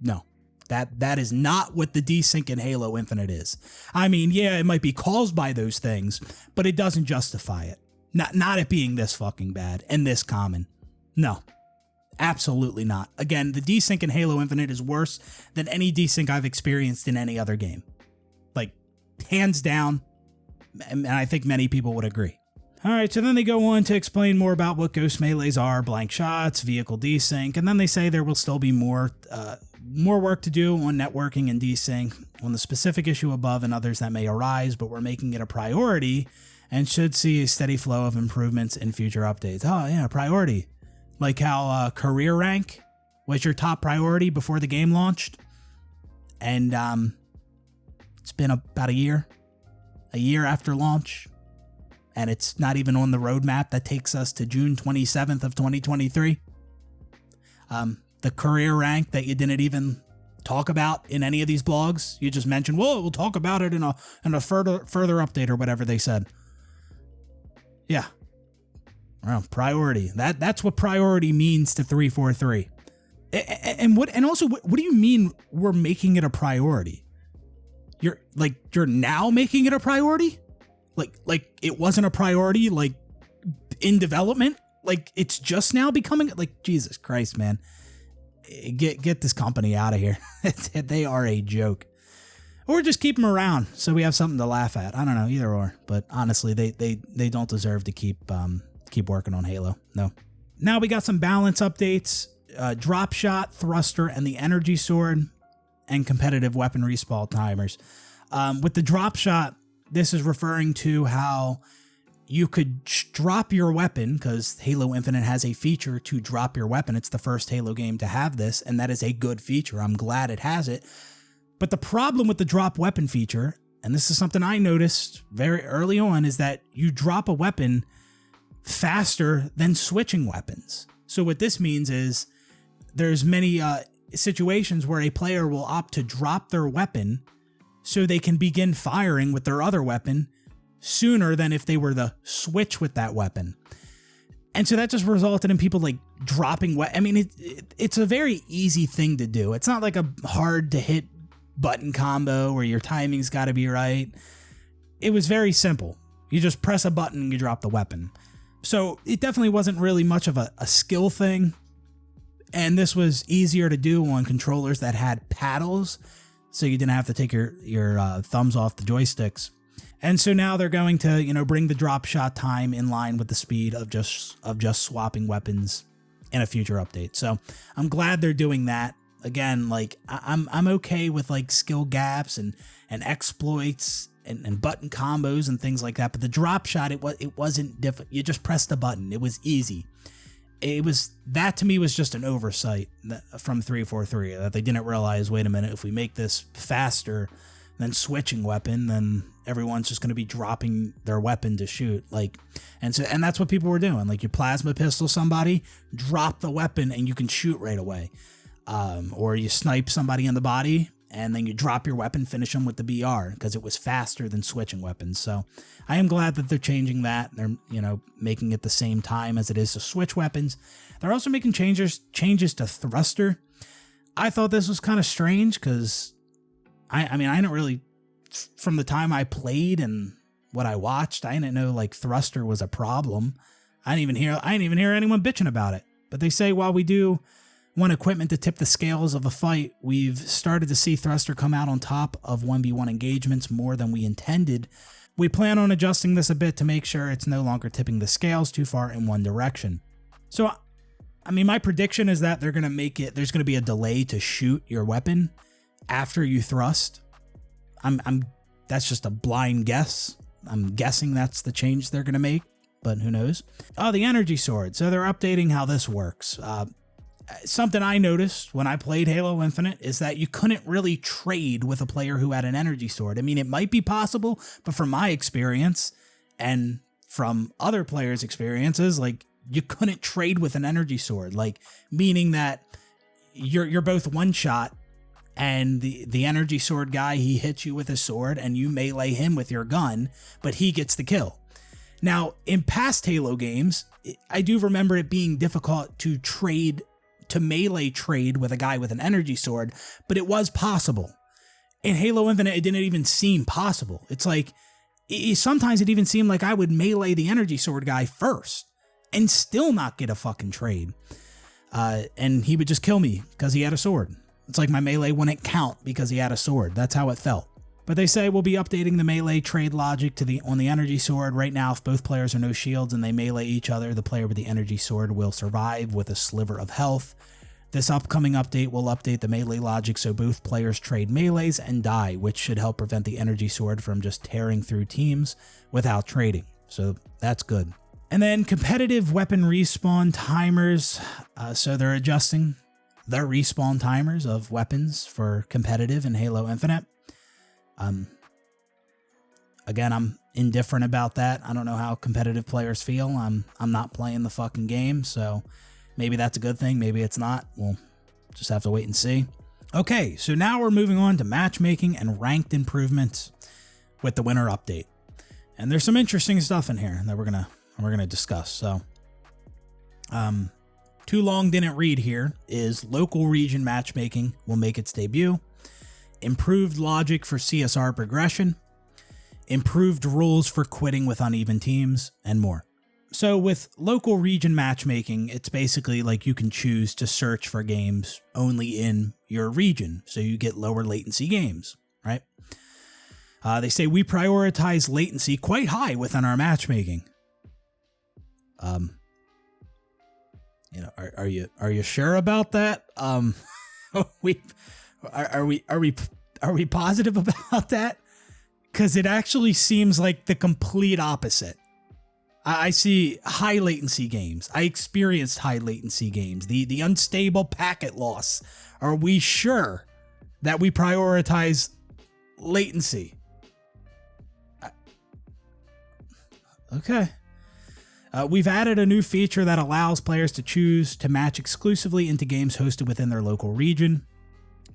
no. That is not what the desync in Halo Infinite is. I mean, yeah, it might be caused by those things, but it doesn't justify it. Not it being this fucking bad and this common. No, absolutely not. Again, the desync in Halo Infinite is worse than any desync I've experienced in any other game. Like, hands down, and I think many people would agree. All right, so then they go on to explain more about what ghost melees are, blank shots, vehicle desync, and then they say there will still be more work to do on networking and desync on the specific issue above and others that may arise, but we're making it a priority and should see a steady flow of improvements in future updates. Oh yeah, priority. Like how career rank was your top priority before the game launched, and it's been about a year after launch, and it's not even on the roadmap that takes us to June 27th of 2023. The career rank that you didn't even talk about in any of these blogs. You just mentioned, well, we'll talk about it in a further update or whatever they said. Yeah. Well, priority. That's what priority means to 343. And also, what do you mean we're making it a priority? You're now making it a priority? Like it wasn't a priority like in development? Like it's just now becoming like Jesus Christ, man. Get this company out of here. They are a joke. Or just keep them around so we have something to laugh at. I don't know, either or. But honestly, they don't deserve to keep working on Halo. No. Now we got some balance updates. Drop shot, thruster, and the energy sword, and competitive weapon respawn timers. With the drop shot, this is referring to how you could drop your weapon, because Halo Infinite has a feature to drop your weapon. It's the first Halo game to have this, and that is a good feature. I'm glad it has it. But the problem with the drop weapon feature, and this is something I noticed very early on, is that you drop a weapon faster than switching weapons. So what this means is there's many situations where a player will opt to drop their weapon so they can begin firing with their other weapon sooner than if they were to switch with that weapon. And so that just resulted in people like dropping I mean, it's a very easy thing to do. It's not like a hard to hit button combo where your timing's got to be right. It was very simple. You just press a button and you drop the weapon. So it definitely wasn't really much of a skill thing. And this was easier to do on controllers that had paddles, so you didn't have to take your thumbs off the joysticks. And so now they're going to, bring the drop shot time in line with the speed of just swapping weapons in a future update. So I'm glad they're doing that. Again, like I'm okay with like skill gaps and exploits and button combos and things like that. But the drop shot, it wasn't difficult. You just pressed the button. It was easy. That to me was just an oversight from 343 that they didn't realize, wait a minute, if we make this faster than switching weapon, then everyone's just going to be dropping their weapon to shoot. And that's what people were doing. Like you plasma pistol somebody, drop the weapon and you can shoot right away. Or you snipe somebody in the body and then you drop your weapon, finish them with the BR because it was faster than switching weapons. So I am glad that they're changing that. They're, making it the same time as it is to switch weapons. They're also making changes to thruster. I thought this was kind of strange because I didn't really, from the time I played and what I watched, I didn't know like thruster was a problem. I didn't even hear anyone bitching about it. But they say while we do want equipment to tip the scales of a fight, we've started to see thruster come out on top of 1v1 engagements more than we intended. We plan on adjusting this a bit to make sure it's no longer tipping the scales too far in one direction. So, my prediction is that they're going to make it, there's going to be a delay to shoot your weapon after you thrust. That's just a blind guess. I'm guessing that's the change they're going to make, but who knows? Oh, the energy sword. So they're updating how this works. Something I noticed when I played Halo Infinite is that you couldn't really trade with a player who had an energy sword. It might be possible, but from my experience and from other players' experiences, like you couldn't trade with an energy sword, like meaning that you're both one shot and the energy sword guy, he hits you with his sword and you melee him with your gun, but he gets the kill. Now, in past Halo games, I do remember it being difficult to melee trade with a guy with an energy sword, but it was possible. In Halo Infinite, it didn't even seem possible. It's like, sometimes it even seemed like I would melee the energy sword guy first and still not get a fucking trade. And he would just kill me because he had a sword. It's like my melee wouldn't count because he had a sword. That's how it felt. But they say we'll be updating the melee trade logic on the energy sword. Right now, if both players are no shields and they melee each other, the player with the energy sword will survive with a sliver of health. This upcoming update will update the melee logic so both players trade melees and die, which should help prevent the energy sword from just tearing through teams without trading. So that's good. And then competitive weapon respawn timers. So they're adjusting the respawn timers of weapons for competitive in Halo Infinite. Again, I'm indifferent about that. I don't know how competitive players feel. I'm not playing the fucking game, so maybe that's a good thing. Maybe it's not. We'll just have to wait and see. Okay, so now we're moving on to matchmaking and ranked improvements with the winter update. And there's some interesting stuff in here that we're gonna discuss. So, too long didn't read here is local region matchmaking will make its debut. improved logic for CSR progression, improved rules for quitting with uneven teams, and more. So with local region matchmaking, it's basically like you can choose to search for games only in your region, so you get lower latency games, right? They say we prioritize latency quite high within our matchmaking. Are you sure about that? Are we positive about that? Because it actually seems like the complete opposite. I see high latency games. I experienced high latency games. The unstable packet loss. Are we sure that we prioritize latency? Okay. We've added a new feature that allows players to choose to match exclusively into games hosted within their local region.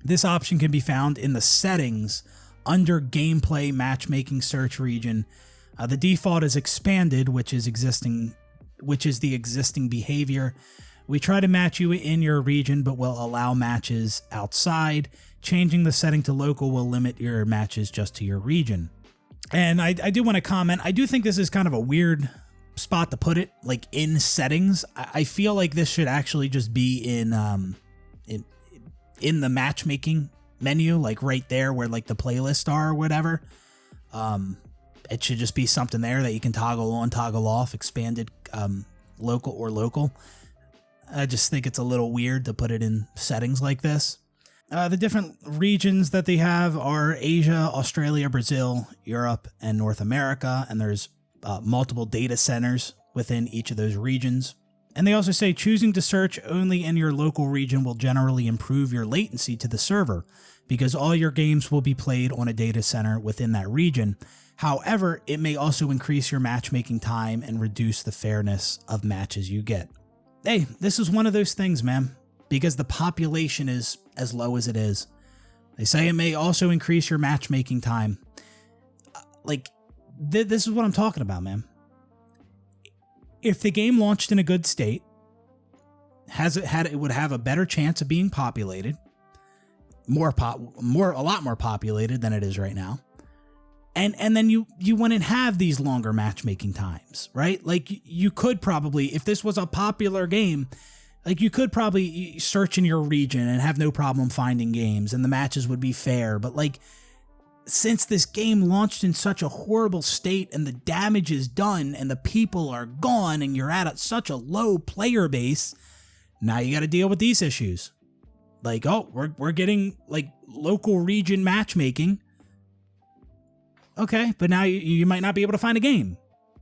This option can be found in the settings under gameplay matchmaking search region. The default is expanded, which is the existing behavior. We try to match you in your region, but will allow matches outside. Changing the setting to local will limit your matches just to your region. And I do want to comment, I do think this is kind of a weird spot to put it, like in settings. I feel like this should actually just be in the matchmaking menu, like right there where like the playlists are or whatever. It should just be something there that you can toggle on, toggle off, expanded, local or local. I just think it's a little weird to put it in settings like this. The different regions that they have are Asia, Australia, Brazil, Europe, and North America, and there's multiple data centers within each of those regions. And they also say choosing to search only in your local region will generally improve your latency to the server because all your games will be played on a data center within that region. However, it may also increase your matchmaking time and reduce the fairness of matches you get. Hey, this is one of those things, man, because the population is as low as it is. They say it may also increase your matchmaking time. This is what I'm talking about, man. If the game launched in a good state, it would have a better chance of being populated, a lot more populated than it is right now. And then you wouldn't have these longer matchmaking times, right? Like you could probably, if this was a popular game, like you could probably search in your region and have no problem finding games and the matches would be fair. But like, since this game launched in such a horrible state and the damage is done and the people are gone and you're at such a low player base, now you got to deal with these issues. Like, oh, we're getting like local region matchmaking. Okay, but now you might not be able to find a game.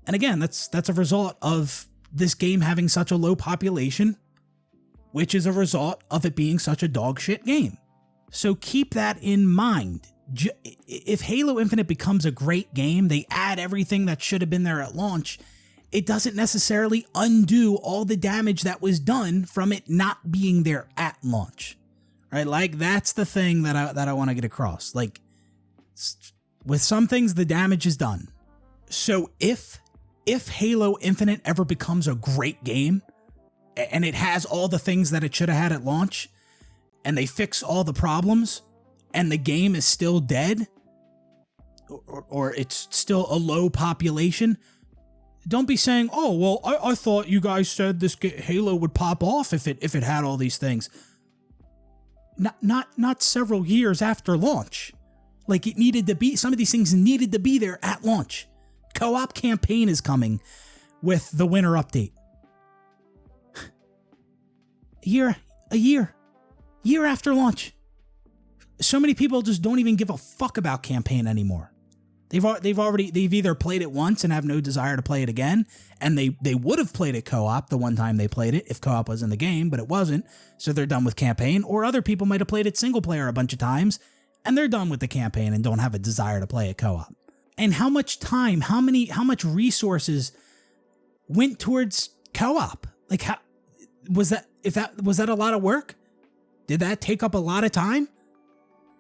And again, that's a result of this game having such a low population, which is a result of it being such a dog shit game. So keep that in mind. If Halo Infinite becomes a great game, they add everything that should have been there at launch, it doesn't necessarily undo all the damage that was done from it not being there at launch. Right? Like, that's the thing that I want to get across. Like, with some things, the damage is done. So if Halo Infinite ever becomes a great game, and it has all the things that it should have had at launch, and they fix all the problems, and the game is still dead, or it's still a low population, don't be saying, oh, well, I thought you guys said this Halo would pop off if it had all these things. Not several years after launch. Like, it needed to be, some of these things needed to be there at launch. Co-op campaign is coming with the winter update. A year after launch. So many people just don't even give a fuck about campaign anymore. They've either played it once and have no desire to play it again, and they would have played it co-op the one time they played it if co-op was in the game, but it wasn't, so they're done with campaign. Or other people might have played it single player a bunch of times, and they're done with the campaign and don't have a desire to play it co-op. And how much time, how much resources went towards co-op? Like, how was that a lot of work? Did that take up a lot of time?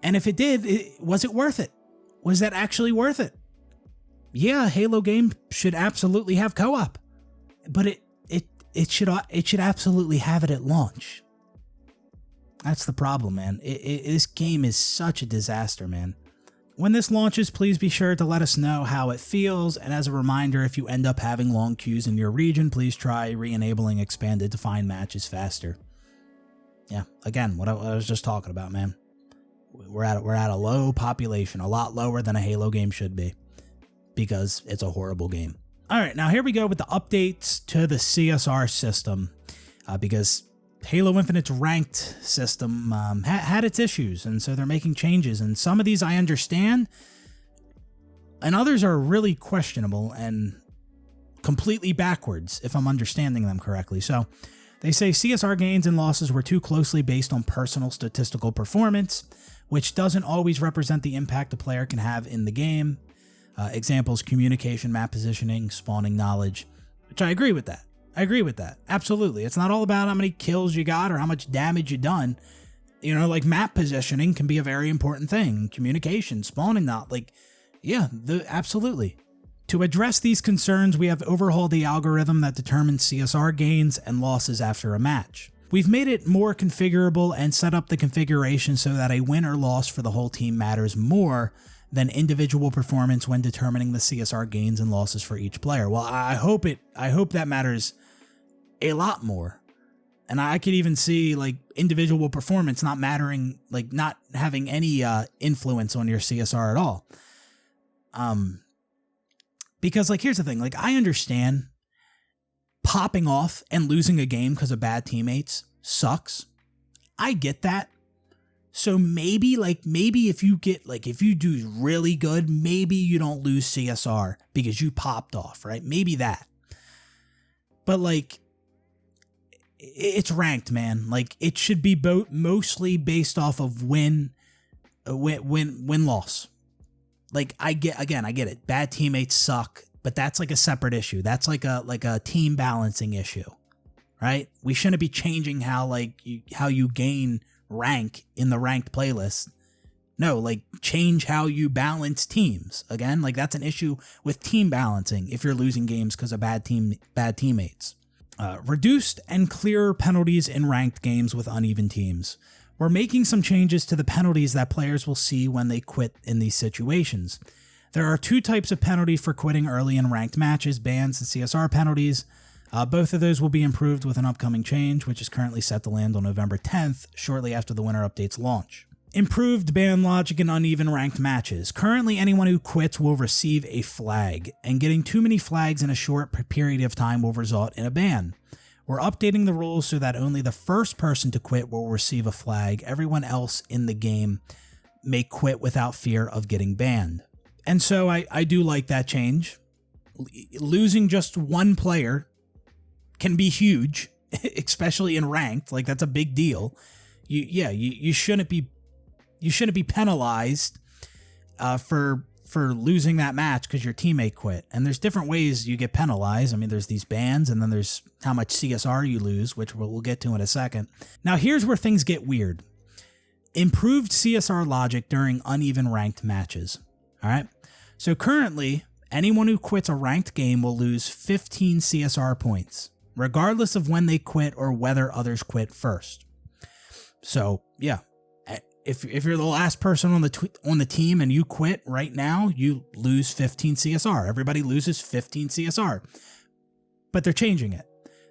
And if it did, was it worth it? Was that actually worth it? Yeah, a Halo game should absolutely have co-op, but it should absolutely have it at launch. That's the problem, man. This game is such a disaster, man. When this launches, please be sure to let us know how it feels, and as a reminder, if you end up having long queues in your region, please try re-enabling expanded to find matches faster. Yeah, again, what I was just talking about, man. We're at a low population, a lot lower than a Halo game should be, because it's a horrible game. All right, now here we go with the updates to the CSR system, because Halo Infinite's ranked system had its issues, and so they're making changes, and some of these I understand, and others are really questionable and completely backwards, if I'm understanding them correctly. So they say CSR gains and losses were too closely based on personal statistical performance, which doesn't always represent the impact a player can have in the game. Examples: communication, map positioning, spawning knowledge, which I agree with that. I agree with that. Absolutely. It's not all about how many kills you got or how much damage you done. You know, like map positioning can be a very important thing. Communication, spawning not like, yeah, absolutely. To address these concerns, we have overhauled the algorithm that determines CSR gains and losses after a match. We've made it more configurable and set up the configuration so that a win or loss for the whole team matters more than individual performance when determining the CSR gains and losses for each player. Well, I hope that matters a lot more. And I could even see like individual performance not mattering, like not having any influence on your CSR at all. Because like, here's the thing, like I understand popping off and losing a game because of bad teammates sucks. I get that. So maybe if you do really good, maybe you don't lose CSR because you popped off, right? Maybe that. But like, it's ranked, man. Like it should be mostly based off of win loss. Like I get it. Bad teammates suck, but that's like a separate issue. That's like a team balancing issue, right? We shouldn't be changing how you gain rank in the ranked playlist. No, like change how you balance teams. Again, like that's an issue with team balancing if you're losing games because of bad teammates. Reduced and clearer penalties in ranked games with uneven teams. We're making some changes to the penalties that players will see when they quit in these situations. There are two types of penalty for quitting early in ranked matches: bans and CSR penalties. Both of those will be improved with an upcoming change, which is currently set to land on November 10th, shortly after the winter update's launch. Improved ban logic in uneven ranked matches. Currently, anyone who quits will receive a flag, and getting too many flags in a short period of time will result in a ban. We're updating the rules so that only the first person to quit will receive a flag. Everyone else in the game may quit without fear of getting banned. And so I do like that change. Losing just one player can be huge, especially in ranked. Like that's a big deal. You shouldn't be penalized for losing that match because your teammate quit. And there's different ways you get penalized. I mean, there's these bans, and then there's how much CSR you lose, which we'll get to in a second. Now, here's where things get weird. Improved CSR logic during uneven ranked matches. All right. So currently, anyone who quits a ranked game will lose 15 CSR points, regardless of when they quit or whether others quit first. So, yeah. If you're the last person on the team and you quit right now, you lose 15 CSR. Everybody loses 15 CSR. But they're changing it.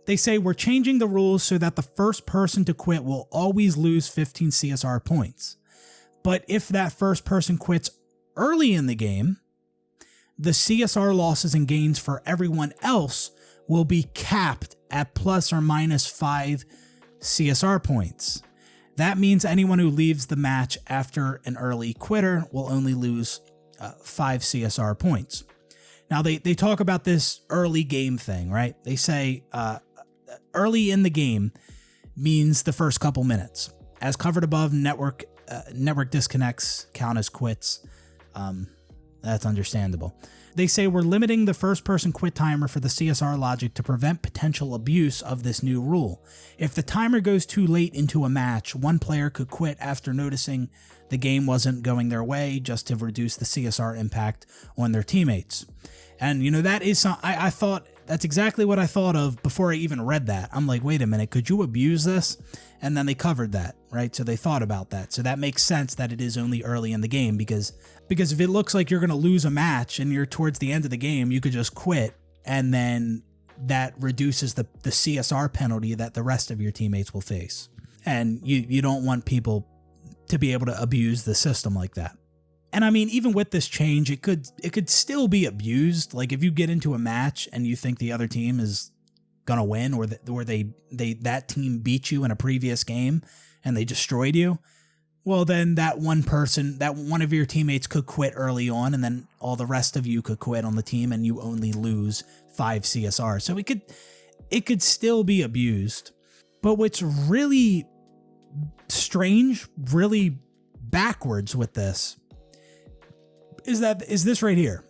They say we're changing the rules so that the first person to quit will always lose 15 CSR points. But if that first person quits early in the game, the CSR losses and gains for everyone else will be capped at plus or minus 5 CSR points. That means anyone who leaves the match after an early quitter will only lose 5 CSR points. Now, they talk about this early game thing, right? They say early in the game means the first couple minutes. As covered above, network disconnects count as quits. That's understandable. They say we're limiting the first person quit timer for the CSR logic to prevent potential abuse of this new rule. If the timer goes too late into a match, one player could quit after noticing the game wasn't going their way, just to reduce the CSR impact on their teammates. And, you know, that is I thought That's exactly what I thought of before I even read that. I'm like, wait a minute, could you abuse this? And then they covered that, right? So they thought about that. So that makes sense that it is only early in the game because if it looks like you're going to lose a match and you're towards the end of the game, you could just quit, and then that reduces the CSR penalty that the rest of your teammates will face. And you don't want people to be able to abuse the system like that. And I mean, even with this change, it could still be abused. Like if you get into a match and you think the other team is gonna win, or that team beat you in a previous game and they destroyed you, well then that one of your teammates could quit early on, and then all the rest of you could quit on the team, and you only lose 5 CSR. So it could still be abused. But what's really strange, really backwards with this is this right here.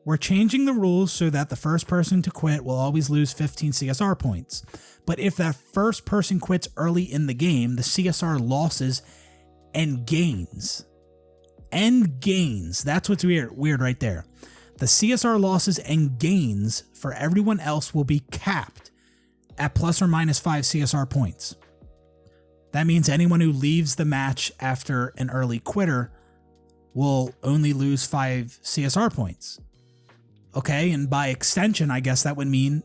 We're changing the rules so that the first person to quit will always lose 15 CSR points. But if that first person quits early in the game, the CSR losses and gains. That's what's weird right there. The CSR losses and gains for everyone else will be capped at plus or minus 5 CSR points. That means anyone who leaves the match after an early quitter will only lose 5 CSR points. Okay, and by extension, I guess that would mean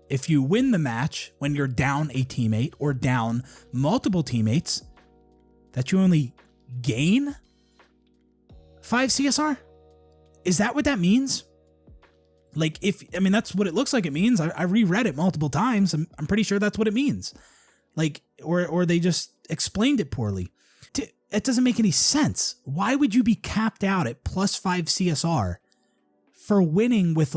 if you win the match when you're down a teammate or down multiple teammates, that you only gain 5 CSR? Is that what that means? Like, that's what it looks like it means. I reread it multiple times. I'm pretty sure that's what it means. Like, or they just explained it poorly. It doesn't make any sense. Why would you be capped out at plus 5 CSR for winning with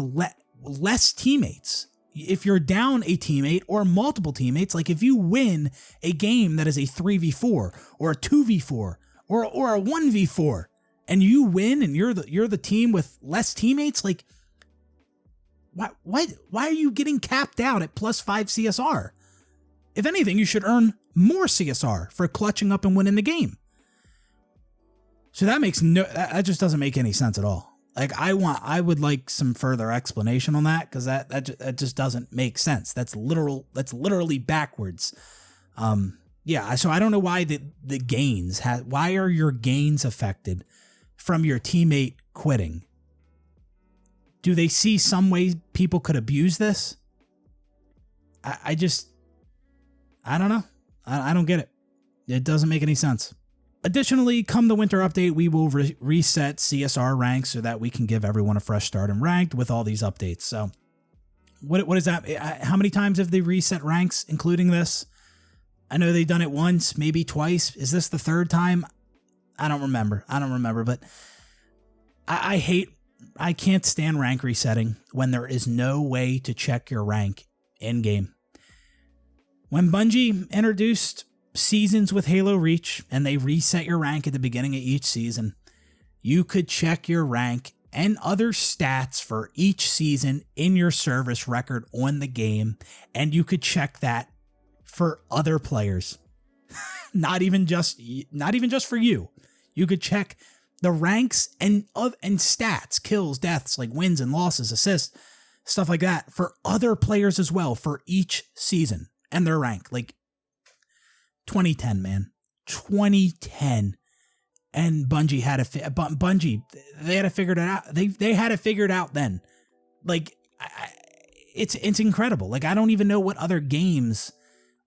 less teammates? If you're down a teammate or multiple teammates, like if you win a game that is a 3v4 or a 2v4 or a 1v4, and you win and you're the team with less teammates, like why are you getting capped out at plus 5 CSR? If anything, you should earn more CSR for clutching up and winning the game. So that just doesn't make any sense at all. Like I would like some further explanation on that, because that just doesn't make sense. That's literally backwards. Yeah. So I don't know why the gains why are your gains affected from your teammate quitting? Do they see some way people could abuse this? I don't know. I don't get it. It doesn't make any sense. Additionally, come the winter update, we will reset CSR ranks so that we can give everyone a fresh start in ranked with all these updates. So what is that? How many times have they reset ranks, including this? I know they've done it once, maybe twice. Is this the third time? I don't remember, but I can't stand rank resetting when there is no way to check your rank in game. When Bungie introduced seasons with Halo Reach and they reset your rank at the beginning of each season, you could check your rank and other stats for each season in your service record on the game, and you could check that for other players. not even just for you. You could check the ranks and stats, kills, deaths, like wins and losses, assists, stuff like that, for other players as well for each season and their rank. Like 2010, man. 2010. And Bungie had they had to figure it out. They had it figured out then. Like, it's incredible. Like, I don't even know what other games.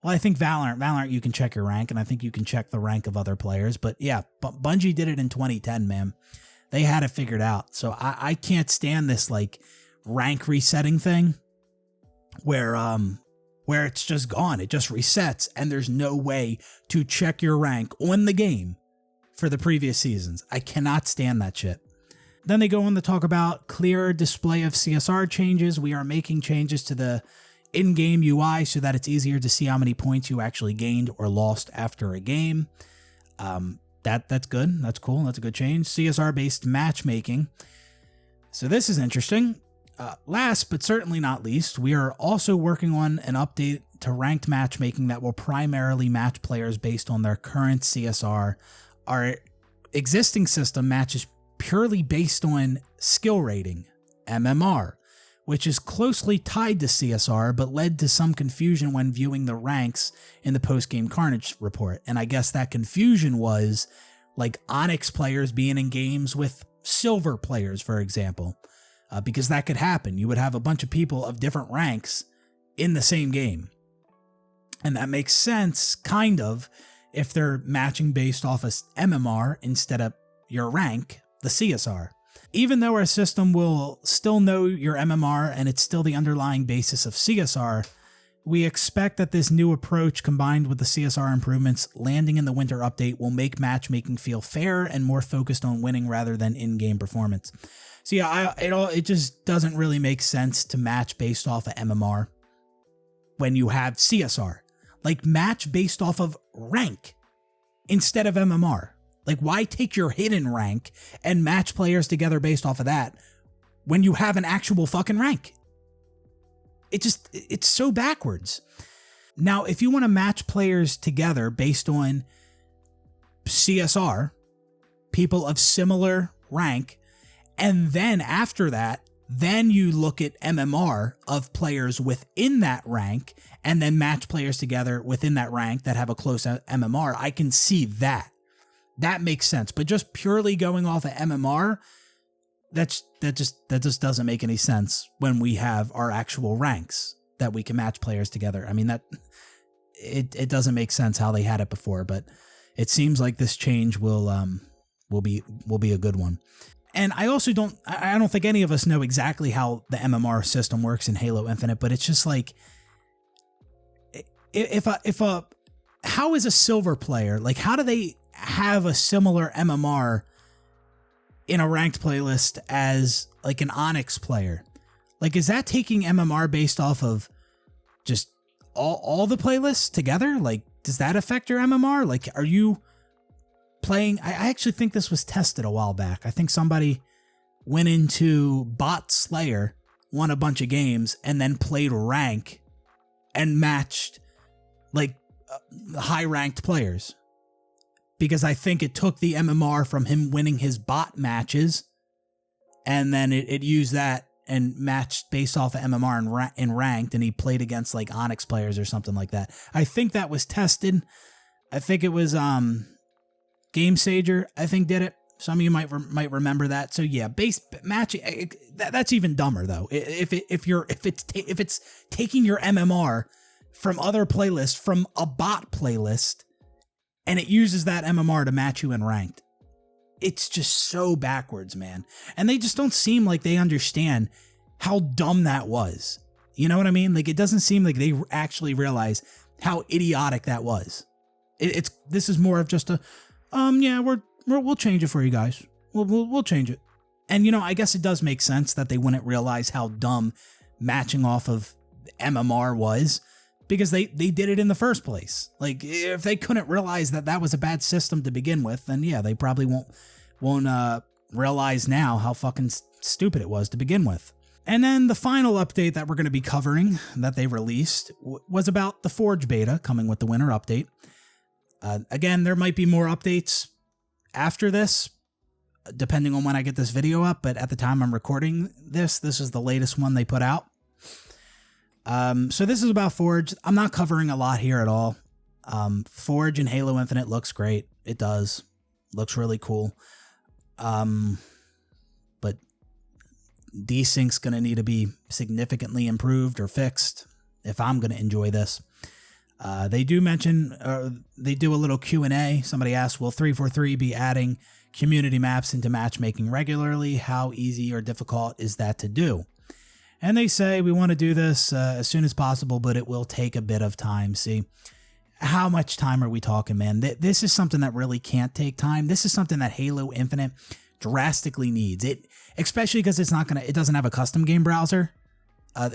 Well, I think Valorant, you can check your rank, and I think you can check the rank of other players. But yeah, Bungie did it in 2010, man. They had it figured out. So I can't stand this like rank resetting thing where it's just gone. It just resets, and there's no way to check your rank on the game for the previous seasons. I cannot stand that shit. Then they go on to talk about clearer display of CSR changes. We are making changes to the in-game UI so that it's easier to see how many points you actually gained or lost after a game. That's good. That's cool. That's a good change. CSR-based matchmaking. So this is interesting. Last but certainly not least, we are also working on an update to ranked matchmaking that will primarily match players based on their current CSR. Our existing system matches purely based on skill rating, MMR, which is closely tied to CSR, but led to some confusion when viewing the ranks in the post-game Carnage report. And I guess that confusion was like Onyx players being in games with Silver players, for example, because that could happen. You would have a bunch of people of different ranks in the same game. And that makes sense, kind of, if they're matching based off of MMR instead of your rank, the CSR. Even though our system will still know your MMR and it's still the underlying basis of CSR, we expect that this new approach combined with the CSR improvements landing in the winter update will make matchmaking feel fair and more focused on winning rather than in-game performance. So yeah, it just doesn't really make sense to match based off of MMR when you have CSR. Like, match based off of rank instead of MMR. Like, why take your hidden rank and match players together based off of that when you have an actual fucking rank? It's so backwards. Now, if you want to match players together based on CSR, people of similar rank, and then after that, then you look at MMR of players within that rank and then match players together within that rank that have a close MMR, I can see that. That makes sense. But just purely going off of MMR, that just doesn't make any sense when we have our actual ranks that we can match players together. I mean, that it doesn't make sense how they had it before, but it seems like this change will be a good one. And I also don't think any of us know exactly how the MMR system works in Halo Infinite, but it's just like, how is a Silver player, like, how do they have a similar MMR in a ranked playlist as like an Onyx player? Like, is that taking MMR based off of just all the playlists together? Like, does that affect your MMR? Like, are you playing? I actually think this was tested a while back. I think somebody went into Bot Slayer, won a bunch of games, and then played rank and matched like high ranked players. Because I think it took the MMR from him winning his bot matches, and then it used that and matched based off of MMR in ranked, and he played against like Onyx players or something like that. I think that was tested. I think it was Game Sager, I think, did it. Some of you might remember that. So yeah, base matching, that's even dumber though. If it's taking your MMR from other playlists, from a bot playlist, and it uses that MMR to match you in ranked. It's just so backwards, man. And they just don't seem like they understand how dumb that was. You know what I mean? Like, it doesn't seem like they actually realize how idiotic that was. This is more of just a, yeah, we'll change it for you guys. We'll change it. And, you know, I guess it does make sense that they wouldn't realize how dumb matching off of MMR was, because they did it in the first place. Like, if they couldn't realize that was a bad system to begin with, then yeah, they probably won't realize now how fucking stupid it was to begin with. And then the final update that we're going to be covering that they released was about the Forge beta coming with the winter update. Again, there might be more updates after this, depending on when I get this video up, but at the time I'm recording this is the latest one they put out. So this is about Forge. I'm not covering a lot here at all. Forge in Halo Infinite looks great. It does. Looks really cool. But Desync's going to need to be significantly improved or fixed if I'm going to enjoy this. They do mention, they do a little Q&A. Somebody asked, will 343 be adding community maps into matchmaking regularly? How easy or difficult is that to do? And they say, we want to do this as soon as possible, but it will take a bit of time. See, how much time are we talking, man? This is something that really can't take time. This is something that Halo Infinite drastically needs. Especially because it doesn't have a custom game browser.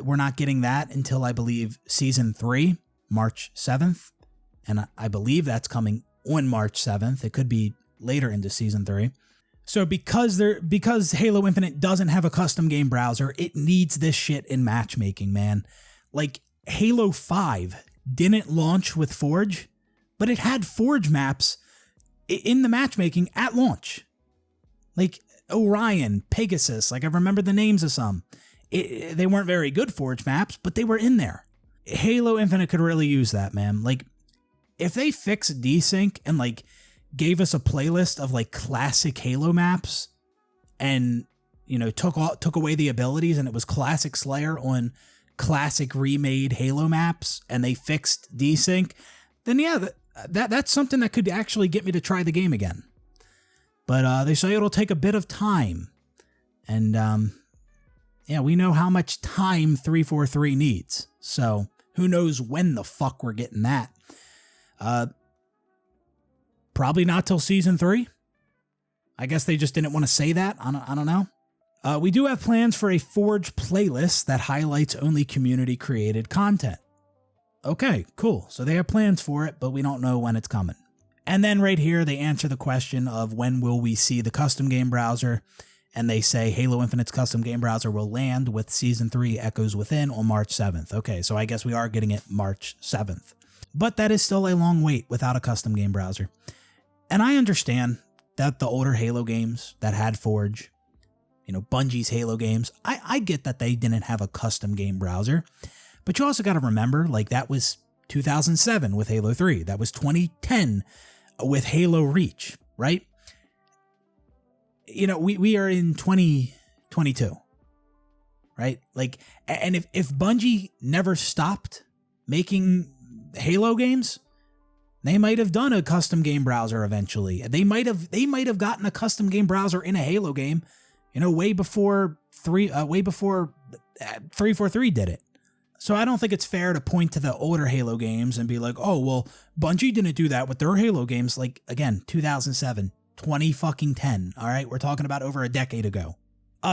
We're not getting that until, I believe, Season 3, March 7th. And I believe that's coming on March 7th. It could be later into Season 3. So because Halo Infinite doesn't have a custom game browser, it needs this shit in matchmaking, man. Like, Halo 5 didn't launch with Forge, but it had Forge maps in the matchmaking at launch. Like Orion, Pegasus, like I remember the names of some. They weren't very good Forge maps, but they were in there. Halo Infinite could really use that, man. Like, if they fixed Desync and like gave us a playlist of like classic Halo maps and, you know, took away the abilities and it was classic Slayer on classic remade Halo maps and they fixed Desync, then yeah, that's something that could actually get me to try the game again. But they say it'll take a bit of time. And yeah, we know how much time 343 needs. So who knows when the fuck we're getting that. Probably not till season 3. I guess they just didn't want to say that. I don't know. We do have plans for a Forge playlist that highlights only community-created content. Okay, cool. So they have plans for it, but we don't know when it's coming. And then right here, they answer the question of when will we see the custom game browser, and they say Halo Infinite's custom game browser will land with Season 3 Echoes Within on March 7th. Okay, so I guess we are getting it March 7th. But that is still a long wait without a custom game browser. And I understand that the older Halo games that had Forge, you know, Bungie's Halo games, I get that they didn't have a custom game browser. But you also got to remember, like, that was 2007 with Halo 3. That was 2010 with Halo Reach, right? You know, we are in 2022, right? Like, and if Bungie never stopped making Halo games, they might have done a custom game browser eventually. They might have gotten a custom game browser in a Halo game, you know, way before 343 did it. So I don't think it's fair to point to the older Halo games and be like, oh, well, Bungie didn't do that with their Halo games. Like, again, 2007, 2010. All right, we're talking about over a decade ago.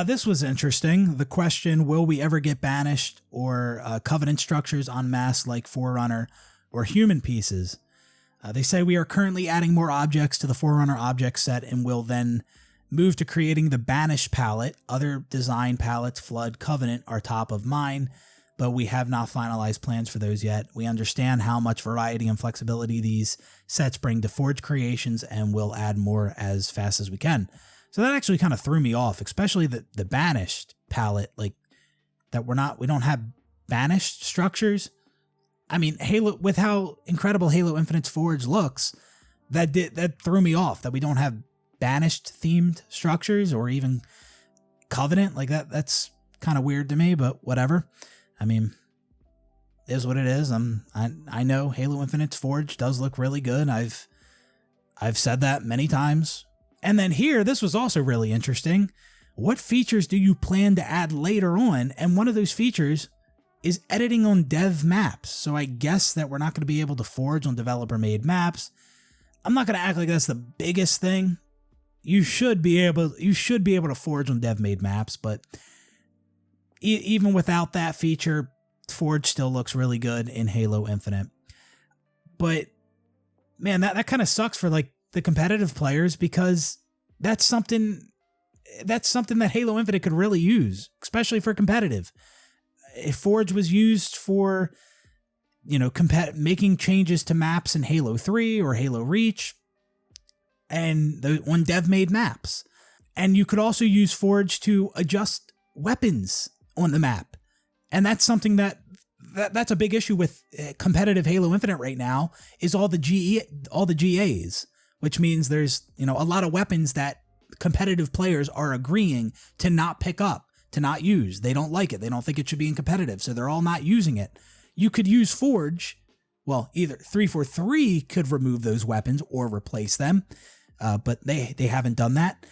This was interesting. The question, will we ever get banished or covenant structures en masse like Forerunner or human pieces? They say we are currently adding more objects to the Forerunner object set and will then move to creating the Banish palette. Other design palettes, Flood, Covenant, are top of mind, but we have not finalized plans for those yet. We understand how much variety and flexibility these sets bring to Forge creations and will add more as fast as we can. So that actually kind of threw me off, especially the Banished palette, like that we don't have banished structures. I mean, Halo, with how incredible Halo Infinite's Forge looks, that threw me off that we don't have banished themed structures or even Covenant. Like that's kind of weird to me, but whatever. I mean, it is what it is. I know Halo Infinite's Forge does look really good. I've said that many times. And then here, this was also really interesting. What features do you plan to add later on? And one of those features is editing on dev maps. So I guess that we're not going to be able to forge on developer-made maps. I'm not going to act like that's the biggest thing. You should be able to forge on dev-made maps, but even without that feature, Forge still looks really good in Halo Infinite. But man, that kind of sucks for like the competitive players, because that's something that Halo Infinite could really use, especially for competitive. If Forge was used for, you know, making changes to maps in Halo 3 or Halo Reach and on dev-made maps. And you could also use Forge to adjust weapons on the map. And that's something that's a big issue with competitive Halo Infinite right now, is all the GAs, which means there's, you know, a lot of weapons that competitive players are agreeing to not pick up, to not use. They don't like it. They don't think it should be in competitive, so they're all not using it. You could use Forge. Well, either 343 could remove those weapons or replace them, but they haven't done that.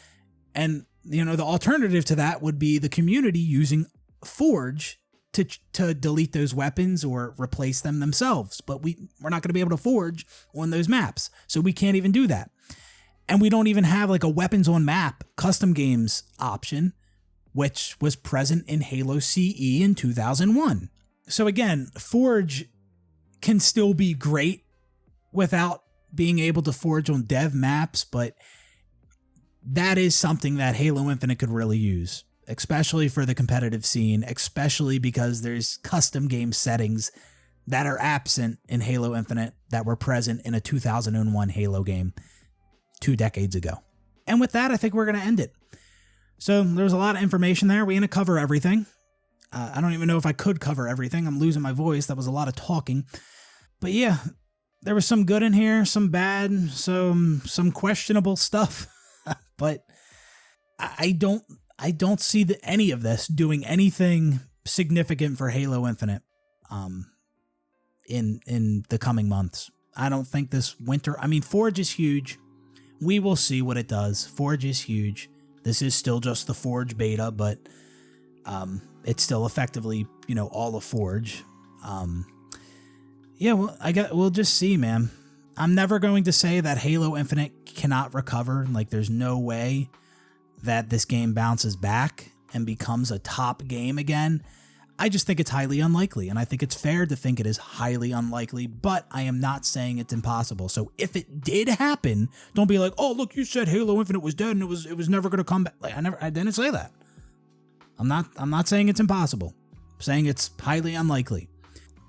And, you know, the alternative to that would be the community using Forge to delete those weapons or replace them themselves. But we're not going to be able to forge on those maps, so we can't even do that. And we don't even have like a weapons on map custom games option, which was present in Halo CE in 2001. So again, Forge can still be great without being able to forge on dev maps, but that is something that Halo Infinite could really use, especially for the competitive scene, especially because there's custom game settings that are absent in Halo Infinite that were present in a 2001 Halo game 2 decades ago. And with that, I think we're going to end it. So there's a lot of information there. We're going to cover everything. I don't even know if I could cover everything. I'm losing my voice. That was a lot of talking. But yeah, there was some good in here, some bad, some questionable stuff. But I don't see any of this doing anything significant for Halo Infinite in the coming months. I don't think this winter... I mean, Forge is huge. We will see what it does. Forge is huge. This is still just the Forge beta, but it's still effectively, all of Forge. Yeah, well, we'll just see, man. I'm never going to say that Halo Infinite cannot recover. Like, there's no way that this game bounces back and becomes a top game again. I just think it's highly unlikely, and I think it's fair to think it is highly unlikely, but I am not saying it's impossible. So if it did happen, don't be like, oh, look, you said Halo Infinite was dead and it was never going to come back. Like, I didn't say that. I'm not saying it's impossible. I'm saying it's highly unlikely.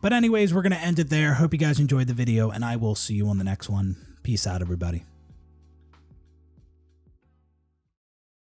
But anyways, we're going to end it there. Hope you guys enjoyed the video, and I will see you on the next one. Peace out, everybody.